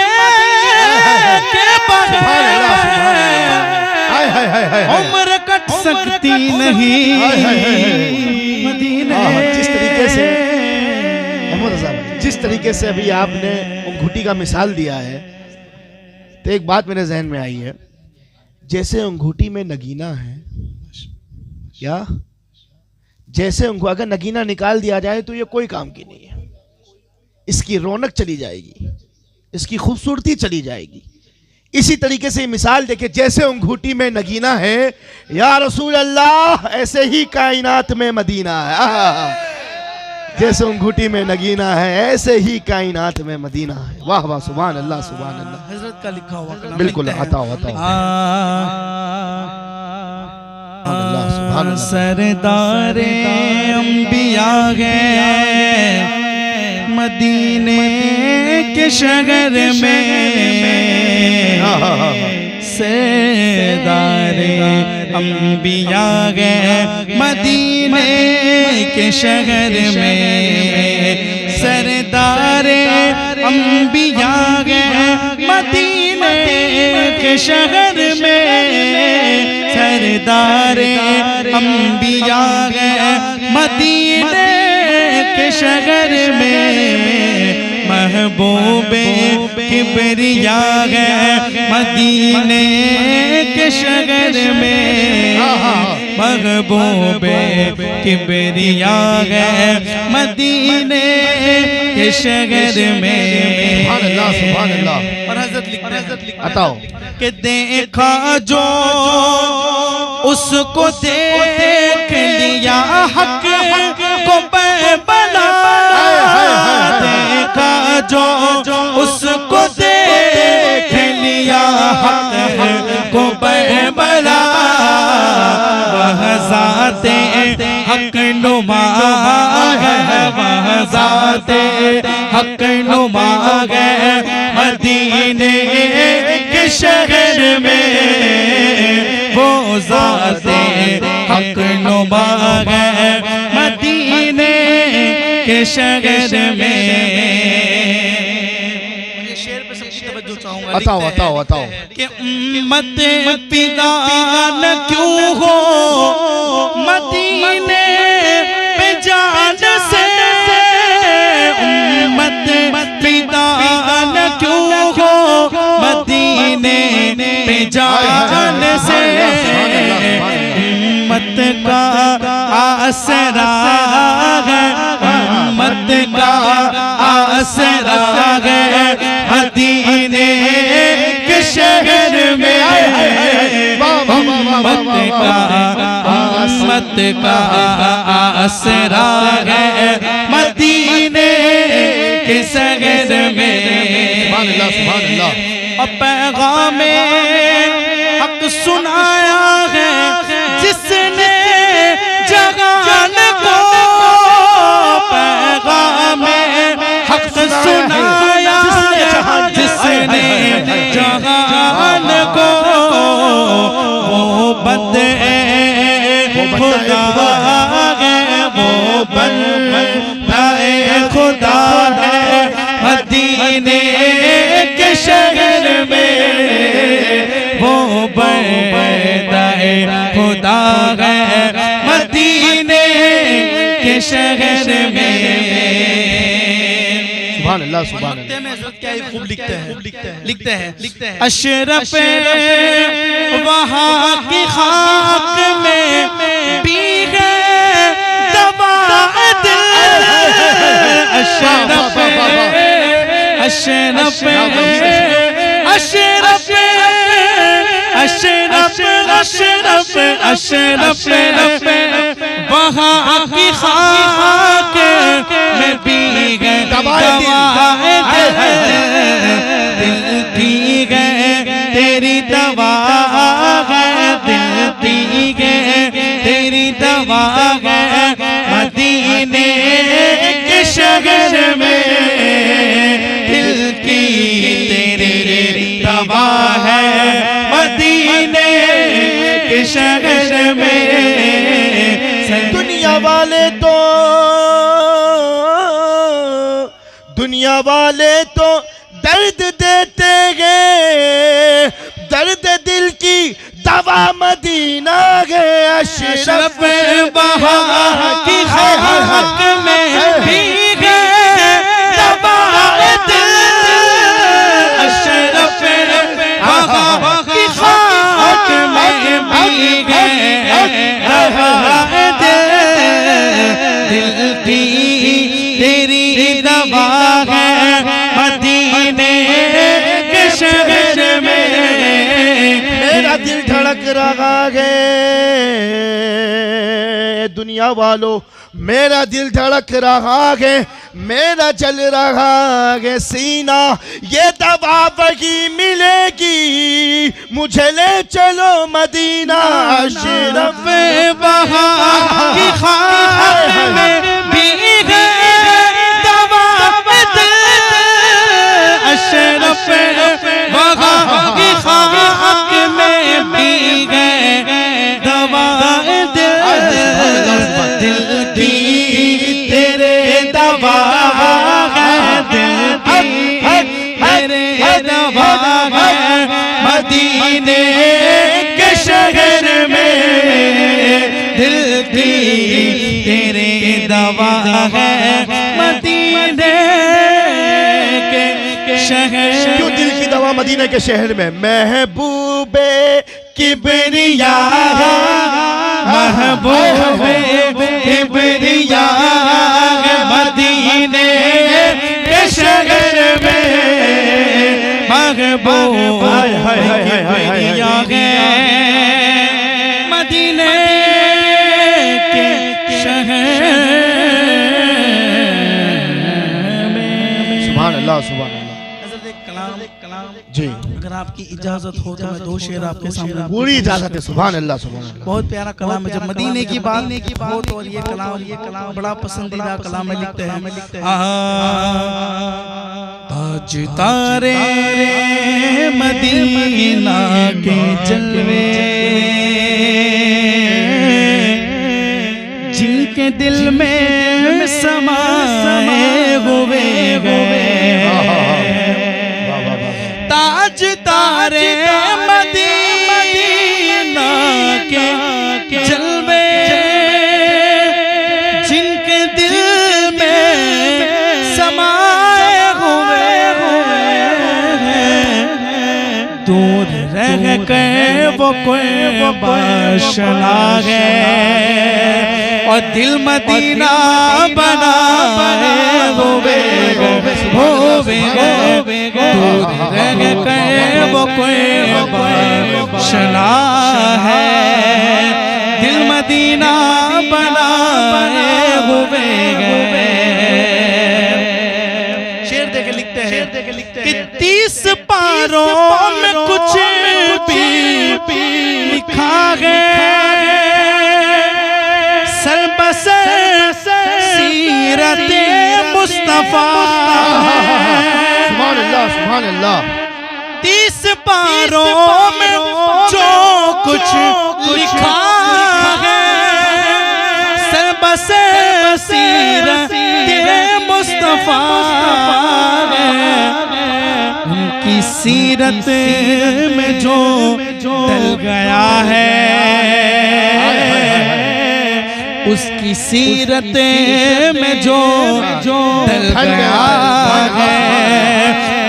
के बगैर। उम्र कट सकती नहीं मदीने। जिस तरीके से अभी आपने अंगूठी का मिसाल दिया है तो एक बात मेरे जहन में आई है। जैसे अंगूठी में नगीना है क्या, जैसे अगर नगीना निकाल दिया जाए तो ये कोई काम की नहीं है। इसकी रौनक चली जाएगी, इसकी खूबसूरती चली जाएगी। इसी तरीके से मिसाल देखे, जैसे अंगूठी में नगीना है या रसूल अल्लाह ऐसे ही कायनात में मदीना है। जैसे अंगूठी में नगीना है ऐसे ही कायनात में मदीना है। वाह वाह सुभान अल्लाह सुभान अल्लाह। हजरत का लिखा हुआ कलाम बिल्कुल हटाओ सरदारे अंबिया गए मदीने के शहर में। सरदारे अंबिया गए मदीने के शहर में। सरदारे अंबिया गए मदीने के शहर में। सरदारे अंबिया गए मदीने के शहर में। महबूबे किबरिया गए मदीने के शहर में। महबूबे किबरिया गए मदीने के शहर में। और हज़रत लिखते बताओ कि देखा जो उसको देख लिया हक को बला। देखा जो उसको देख लिया हक को बला। वह ज़ाते हक नुमा है, वह ज़ाते हक नुमा है मदीने के शहर में। वो ज़ाते हक नुमा है मदीने के शहर में। बताओ बताओ बताओ कि उम्मत पिदा न क्यों हो मदीने पे जान से। उम्मत पिदा न क्यों हो मदीने पे जान से। उम्मत का आसरा है, उम्मत का आसरा है मदीने के शहर में। उम्मत का आसरा है मदीने के शहर में। सुभान अल्लाह, सुभान अल्लाह। और पैगामे हक सुनाया है जिसने जहान को, पैगामे हक सुनाया है जिसने जहान को, वो बंदे खुदा है, वो बंदे खुदा है मदीने के शहर में, वो बंदे खुदा है मदीने के शहर में। सुभान अल्लाह, सुभान अल्लाह। में क्या खूब लिखते हैं अशरफ वहाँ की खाक में पी गए दवा दिल, अशरफ अशरफ अशरफ अशरफ अशरफ अशरफ वहाँ की खाक में पी गए दवा दिल पी गए तेरी दवा है, दिल पी गए तेरी दवा है मदीने के शहर में, दिल की तेरी दवा है मदीने के शहर में। दुनिया वाले तो दर्द देते हैं, दर्द दिल की दवा मदीना है। अशरफ वहाँ की खाक में पी गए दवा दिल, अशरफ वहाँ की खाक में पी गए दवा दिल, दिल की तेरी दवा है मदीने के शहर में। मेरा दिल धड़क रहा है दुनिया वालों, मेरा दिल धड़क रहा है, मेरा जल रहा है सीना, ये दवा वही मिलेगी मुझे ले चलो मदीना। अशरफ वहाँ की खाक में पी गए दवा दिल, अशरफ वहाँ की खाक में पी गए दवा दिल, दिल की तेरे दवा है, दिल की तेरे दवा है मदीने के शहर में, दिल की तेरे दवा है मदीने के शहर। क्यों दिल की दवा मदीने के शहर में? महबूबे किबरिया, महबूबे किबरिया मदीने के शहर में, महबूब किबरिया मदीने के शहर में। सुभान अल्लाह, सुभान अल्लाह। कलाम जी, अगर आपकी इजाजत हो तो मैं दो शेर आपके सामने। पूरी इजाजत है। सुभान अल्लाह, सुभान अल्लाह। बहुत प्यारा कलाम है। जब मदीने की बात हो तो और ये कलाम बड़ा पसंदीदा कलाम में लिखते हैं ताज तारे मदीना के जलवे, जिनके दिल में समाए हुए ताज तारे मदीना के जलवे, जिनके दिल में समाए हुए दूर रह गए वो कोई बाशना है, और दिल मदीना बना हुए दूर रह गए वो कोई बाशना है, दिल मदीना शेर देके लिखते हैं कि 30 पारों में कुछ भी लिखा है, सरबसर सीरत मुस्तफा। सुभान अल्लाह, सुभान अल्लाह। 30 पारों में जो कुछ लिखा है, सरबसर सीरत मुस्तफा है। उनकी सीरत में जो डल गया है, उसकी सीरत में जो डल गया है,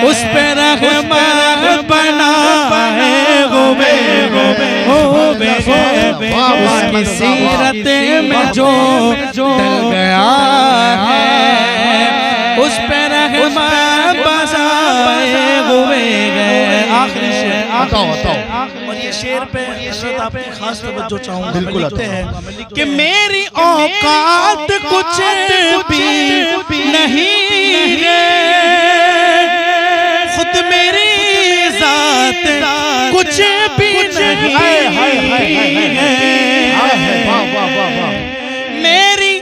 उस पे रहमत बना है उसकी सीरत में जो डल गया है, उस पे रहमत बसाए हुए गए। आखिरी शेर, बताओ बताओ। और ये शेर पे हज़रत आपकी खास तवज्जो चाहूंगा। बिल्कुल लिखते हैं कि मेरी औकात कुछ भी नहीं है, खुद मेरी जात कुछ भी नहीं है। मेरी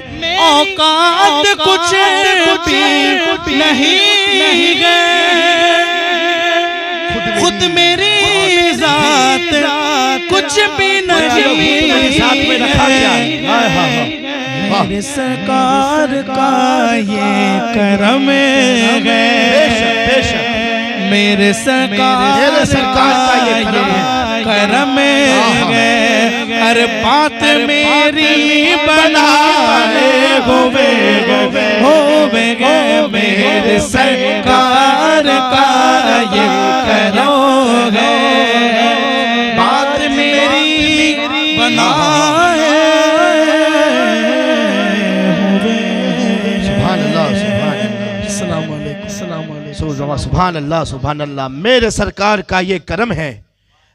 औकात कुछ भी नहीं है, खुद मेरी जात कुछ भी नहीं है। मेरे सरकार का ये करम है, मेरे सरकार का ये करम है। हर बात मेरी बनाए होवे मेरे सरकार का ये करम है, बात मेरी बनाए होवे। सुभान अल्लाह, सुभान सुभान अल्लाह, सुभान अल्लाह। मेरे सरकार का ये करम है,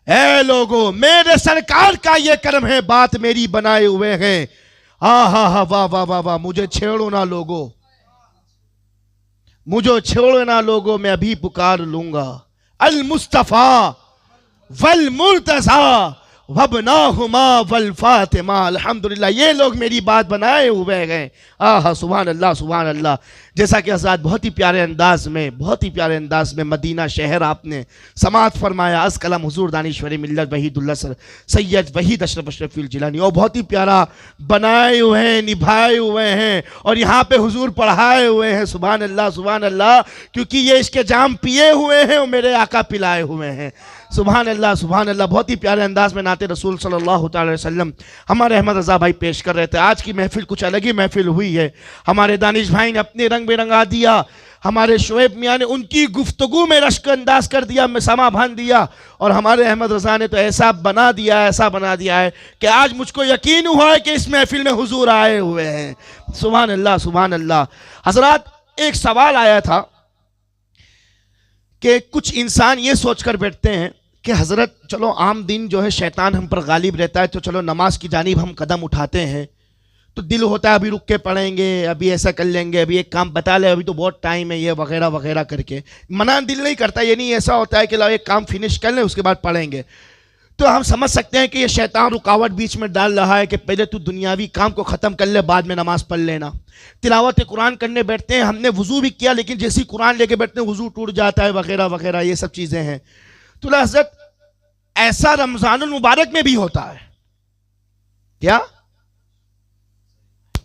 ऐ लोगों मेरे सरकार का ये करम है, बात मेरी बनाए हुए हैं। हा वाह वाह वाह वाह। मुझे छेड़ो ना लोगो, मुझे छेड़ो ना लोगो, मैं अभी पुकार लूंगा अल मुस्तफा वल मुर्तजा वबनाहुमा वल फातिमा। अल्हम्दुलिल्लाह, ये लोग मेरी बात बनाए हुए हैं। आहा, सुभान अल्लाह, सुभान अल्लाह। जैसा कि हज़रत बहुत ही प्यारे अंदाज में मदीना शहर आपने समाअत फरमाया। अस कलम हुजूर दानिश्वरी मिल्लत वहीदुल्लाह सैयद वहीद अशरफ अशरफी जिलानी, और बहुत ही प्यारा बनाए हुए हैं, निभाए हुए हैं, और यहाँ पे हुजूर पढ़ाए हुए हैं। सुभान अल्लाह, सुभान अल्लाह। क्योंकि ये इसके जाम पिए हुए हैं और मेरे आका पिलाए हुए हैं। सुभान अल्लाह, सुभान अल्लाह। बहुत ही प्यारे अंदाज में नाते रसूल सल्लल्लाहु अलैहि वसल्लम हमारे अहमद रज़ा भाई पेश कर रहे थे। आज की महफिल कुछ अलग ही महफिल हुई है। हमारे दानिश भाई ने अपने रंग बेरंगा दिया, हमारे शोएब मियाँ ने उनकी गुफ्तगू में रश्क अंदाज कर दिया, में समा बांध दिया, और हमारे अहमद रज़ा ने तो ऐसा बना दिया है कि आज मुझको यकीन हुआ है कि इस महफिल में हुजूर आए हुए हैं। सुभान अल्लाह, सुभान अल्लाह। हज़रात, एक सवाल आया था कि कुछ इंसान ये सोचकर बैठते हैं कि हज़रत चलो आम दिन जो है शैतान हम पर गालिब रहता है, तो चलो नमाज की जानिब हम कदम उठाते हैं तो दिल होता है अभी रुक के पढ़ेंगे, अभी ऐसा कर लेंगे, अभी एक काम बता ले, अभी तो बहुत टाइम है, ये वगैरह वगैरह करके मना दिल नहीं करता। ये नहीं ऐसा होता है कि लो एक काम फिनिश कर लें उसके बाद पढ़ेंगे। तो हम समझ सकते हैं कि ये शैतान रुकावट बीच में डाल रहा है कि पहले तू दुनियावी काम को ख़त्म कर ले, बाद में नमाज पढ़ लेना। तिलावत कुरान करने बैठते हैं, हमने वज़ू भी किया लेकिन जैसे ही कुरान लेके बैठते हैं वज़ू टूट जाता है, वगैरह वगैरह, ये सब चीज़ें हैं। तो हज़रत ऐसा रमज़ानुल मुबारक में भी होता है क्या?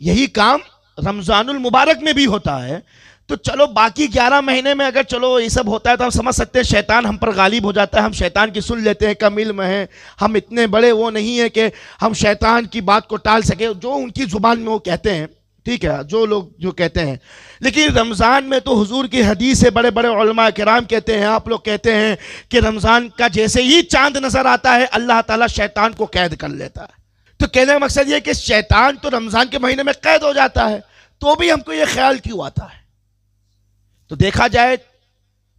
यही काम रमज़ानुल मुबारक में भी होता है। तो चलो बाकी 11 महीने में अगर चलो ये सब होता है तो हम समझ सकते हैं शैतान हम पर गालिब हो जाता है, हम शैतान की सुन लेते हैं, कम इल्म है, हम इतने बड़े वो नहीं है कि हम शैतान की बात को टाल सके, जो उनकी ज़ुबान में वो कहते हैं, ठीक है, जो लोग जो कहते हैं। लेकिन रमज़ान में तो हुजूर की हदीस से बड़े बड़े उलमा किराम कहते हैं, आप लोग कहते हैं कि रमज़ान का जैसे ही चांद नज़र आता है अल्लाह ताला शैतान को कैद कर लेता है। तो कहने का मकसद ये कि शैतान तो रमज़ान के महीने में कैद हो जाता है, तो भी हमको ये ख्याल क्यों आता है? तो देखा जाए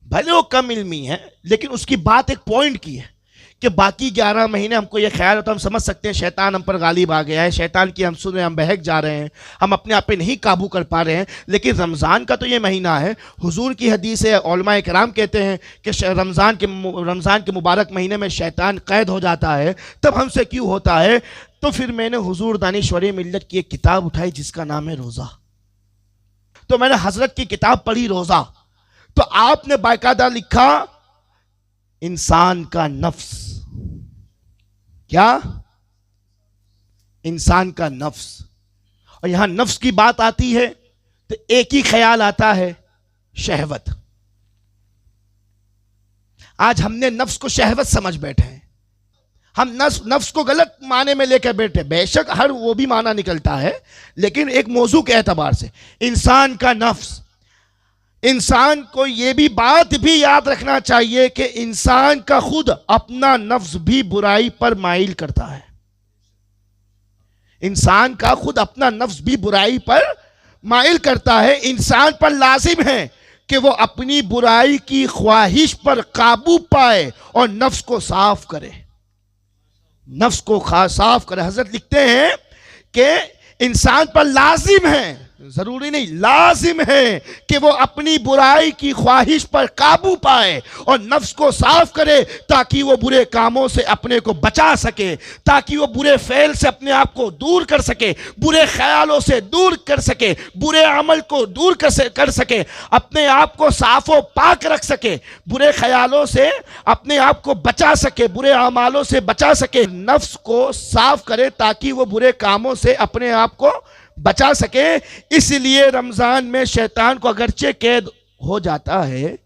भले वो कम इल्मी है लेकिन उसकी बात एक पॉइंट की है कि बाकी 11 महीने हमको ये ख्याल होता है, हम समझ सकते हैं शैतान हम पर गालिब आ गया है, शैतान की हम सुन रहे हैं, हम बहक जा रहे हैं, हम अपने आप पे नहीं काबू कर पा रहे हैं। लेकिन रमज़ान का तो ये महीना है, हुजूर की हदीस है, उलमा इकराम कहते हैं कि रमज़ान के मुबारक महीने में शैतान कैद हो जाता है। तब हमसे क्यों होता है? तो फिर मैंने हुजूर दानिश्वरी मिल्लत की एक किताब उठाई जिसका नाम है रोज़ा। तो मैंने हजरत की किताब पढ़ी रोज़ा, तो आपने बाकायदा लिखा इंसान का नफ्स। क्या? इंसान का नफ्स। और यहां नफ्स की बात आती है तो एक ही ख्याल आता है, शहवत। आज हमने नफ्स को शहवत समझ बैठे हैं, हम नफ्स को गलत माने में लेकर बैठे। बेशक हर वो भी माना निकलता है, लेकिन एक मौजू के एतबार से इंसान का नफ्स। इंसान को यह भी बात भी याद रखना चाहिए कि इंसान का खुद अपना नफ्स भी बुराई पर माइल करता है। इंसान का खुद अपना नफ्स भी बुराई पर माइल करता है। इंसान पर लाजिम है कि वो अपनी बुराई की ख्वाहिश पर काबू पाए और नफ्स को साफ करे, नफ्स को साफ करे। हजरत लिखते हैं कि इंसान पर लाजिम है, जरूरी नहीं, लाजिम है कि वो अपनी बुराई की ख्वाहिश पर काबू पाए और नफ्स को साफ करे, ताकि वो बुरे कामों से अपने को बचा सके, ताकि वो बुरे फेल से अपने आप को दूर कर सके, बुरे ख्यालों से दूर कर सके, बुरे अमल को दूर कर सके, अपने आप को साफ व पाक रख सके, बुरे ख्यालों से अपने आप को बचा सके, बुरे अमालों से बचा सके। नफ्स को साफ करे ताकि वो बुरे कामों से अपने आप को बचा सके। इसलिए रमजान में शैतान को अगरचे कैद हो जाता है,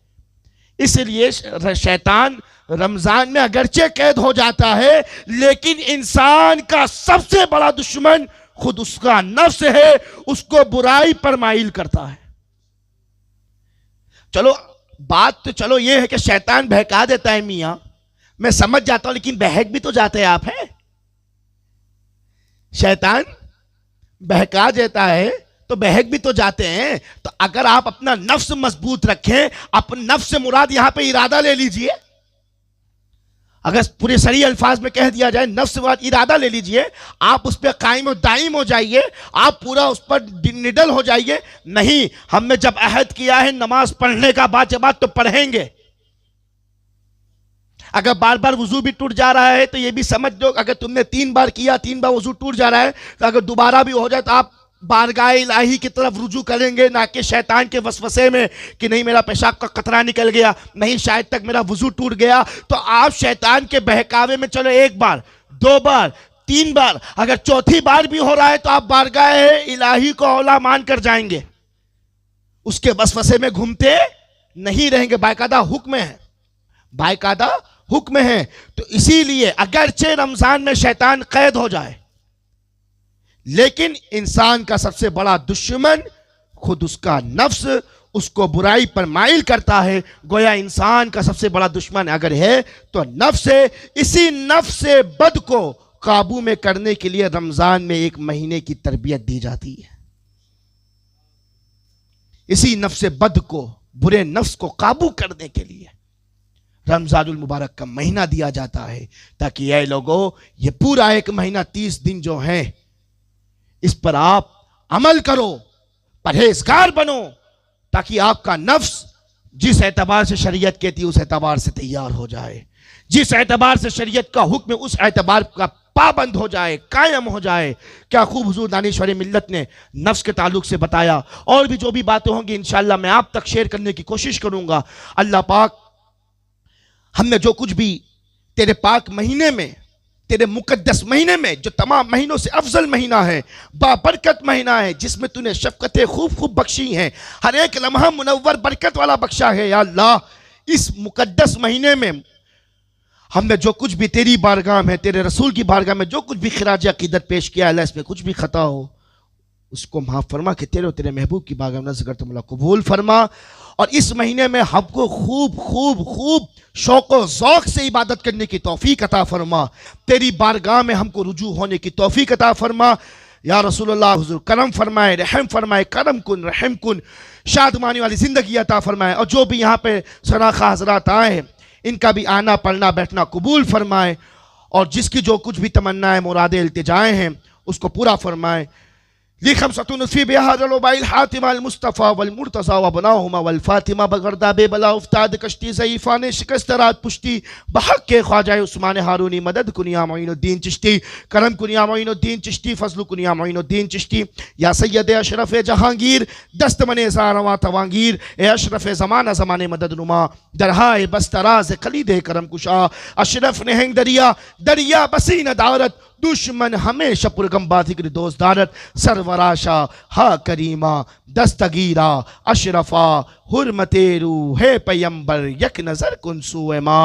इसलिए शैतान रमजान में अगरचे कैद हो जाता है, लेकिन इंसान का सबसे बड़ा दुश्मन खुद उसका नफ्स है, उसको बुराई पर माइल करता है। चलो बात तो चलो ये है कि शैतान बहका देता है, मियां मैं समझ जाता हूं, लेकिन बहक भी तो जाते हैं आप हैं। शैतान बहका देता है तो बहक भी तो जाते हैं। तो अगर आप अपना नफ्स मजबूत रखें, अपने नफ्स से मुराद यहां पे इरादा ले लीजिए, अगर पूरे सही अल्फाज में कह दिया जाए नफ्स से मुराद इरादा ले लीजिए, आप उस पर कायम और दायम हो जाइए, आप पूरा उस पर निडल हो जाइए। नहीं, हमने जब अहद किया है नमाज पढ़ने का बात तो पढ़ेंगे। अगर बार बार वजू भी टूट जा रहा है तो ये भी समझ लो, अगर तुमने 3 बार किया, 3 बार वजू टूट जा रहा है, तो अगर दोबारा भी हो जाए तो आप बारगाह इलाही की तरफ रुजू करेंगे, ना कि शैतान के वसवसे में कि नहीं मेरा पेशाब का कतरा निकल गया, नहीं शायद तक मेरा वजू टूट गया। तो आप शैतान के बहकावे में चलो 1 बार, 2 बार, 3 बार, अगर चौथी बार भी हो रहा है तो आप बारगाह इलाही को औला मान कर जाएंगे, उसके वसवसे में घूमते नहीं रहेंगे। बाकायदा हुक्म है, बाकायदा हुक्म है। तो इसीलिए अगरचे रमजान में शैतान कैद हो जाए, लेकिन इंसान का सबसे बड़ा दुश्मन खुद उसका नफ्स उसको बुराई पर माइल करता है। गोया इंसान का सबसे बड़ा दुश्मन अगर है तो नफ्स है। इसी नफ्स से बद को काबू में करने के लिए रमजान में 1 महीने की तरबियत दी जाती है। इसी नफ्स से बद को, बुरे नफ्स को काबू करने के लिए रमजानुल मुबारक का महीना दिया जाता है, ताकि ये लोगों ये पूरा 1 महीना 30 दिन जो है इस पर आप अमल करो, परहेजगार बनो, ताकि आपका नफ्स जिस एतबार से शरीयत कहती है उस एतबार से तैयार हो जाए, जिस एतबार से शरीयत का हुक्म उस एतबार का पाबंद हो जाए, कायम हो जाए। क्या खूब हुजूर दानिश्वरी मिल्लत ने नफ्स के ताल्लुक से बताया। और भी जो भी बातें होंगी इंशाअल्लाह मैं आप तक शेयर करने की कोशिश करूंगा। अल्लाह पाक हमने जो कुछ भी तेरे पाक महीने में, तेरे मुकद्दस महीने में, जो तमाम महीनों से अफजल महीना है, बाबरकत महीना है, जिसमें तूने शफ़क़तें खूब बख्शी हैं, हर एक लम्हा मुनव्वर बरकत वाला बख्शा है। या अल्लाह, इस मुकद्दस महीने में हमने जो कुछ भी तेरी बारगाह में, तेरे रसूल की बारगाह में जो कुछ भी खिराज अक़ीदत पेश किया, अल्लाह इसमें कुछ भी खता हो उसको माफ़ फरमा के तेरे और तेरे महबूब की बारगाह में नज़र कर तुम कबूल फरमा। और इस महीने में हमको खूब शौक़ व ज़ौक़ से इबादत करने की तौफ़ीक़ अता फरमा। तेरी बारगाह में हमको रुजू होने की तौफ़ीक़ अता फरमा। या रसूलुल्लाह हुज़ूर करम फरमाए, रहम फरमाए, करम कुन, रहम कुन, शादमानी वाली ज़िंदगी अता फरमाए। और जो भी यहाँ पे सराखा हज़रात आए हैं, इनका भी आना पढ़ना बैठना कबूल फरमाए और जिसकी जो कुछ भी तमन्नाएं मुरादें इल्तिजाएं हैं उसको पूरा फरमाए। लिखमसतुन फी बिहादल वबाइल हातिमा अल मुस्तफ़ा वल मुर्तज़ा व बनाहुमा वल फातिमा बगरदा बेबला उफ्ताद कश्ती ज़ईफ़ान शिकस्त रात पुश्ती बहक के ख्वाजा उस्मान हारूनी मदद कुनिया मोइनुद्दीन चिश्ती करम कुनिया मोइनुद्दीन चिश्ती फजल कुनिया मोइनुद्दीन चिश्ती या सैयद अशरफ जहांगीर दस्तमने ज़ारवा तवांगीर ए अशरफ ज़माना ज़माने मदद नुमा दरहाए बस्तराज खलीद करम कुशा अशरफ नहंग दरिया दरिया बसीन दारत दुश्मन हमेशा पुरगम बातिकर दोस्त दारत सरवराशा हा करीमा दस्तगीरा अशरफा हुर्मतेरू है पैयंबर यक नजर कुन सुएमा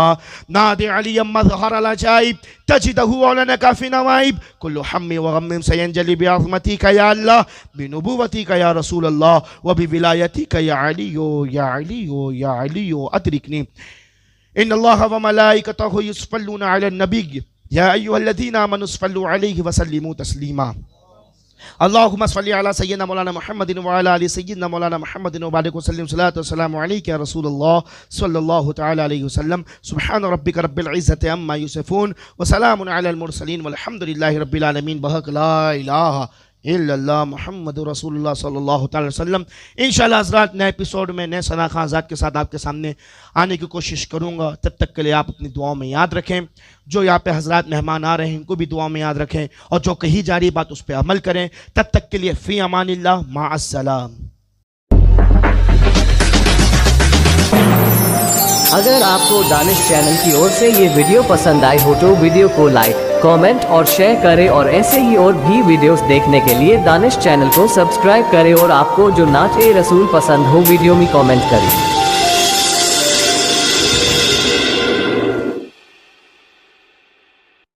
नादे अली मज़हर अलजाइब तजिदहु औलन काफी नवाइब कुल्लु हम्मी व गम्मिम सयंजलि बिअज़मती का या अल्लाह बिनुबुवती का या रसूल अल्लाह व बिविलायती का या अलियो या अलियो या अलियो अदरिकनी इन्नल्लाह व मलाइकतहु युसल्लूना अलन नबी या अय्युहल्लज़ीना आमनु सल्लु अलैहि व सल्लिमू तस्लीमा अल्लाहुम्मा सल्लि अला सय्यिदना मौलाना मुहम्मदिन व अला आलि सय्यिदना मौलाना मुहम्मदिन व बारिक व सल्लिम सलातो व सलामु अलैका या रसूलल्लाह सल्लल्लाहु तआला अलैहि वसल्लम सुब्हान रब्बिका रब्बिल इज्जति अम्मा युसिफून व सलामुन अलल मुरसलीन वल्हम्दुलिल्लाहि रब्बिल आलमीन बहक ला इलाहा इल्लल्लाह मुहम्मदुर रसूलुल्लाह सल्लल्लाहु अलैहि वसल्लम। इंशाअल्लाह हज़रात नए एपिसोड में नए सना खां आज़ाद के साथ आपके सामने आने की कोशिश करूँगा। तब तक के लिए आप अपनी दुआओं में याद रखें, जो यहाँ पे हज़रात मेहमान आ रहे हैं इनको भी दुआ में याद रखें और जो कही जा रही बात उस पर अमल करें। तब तक के लिए फ़ी अमानिल्लाह माअस्सलाम। अगर आपको दानिश चैनल की ओर से ये वीडियो पसंद आई हो तो वीडियो को लाइक कमेंट और शेयर करें और ऐसे ही और भी वीडियोस देखने के लिए दानिश चैनल को सब्सक्राइब करें और आपको जो नात ए रसूल पसंद हो वीडियो में कमेंट करें।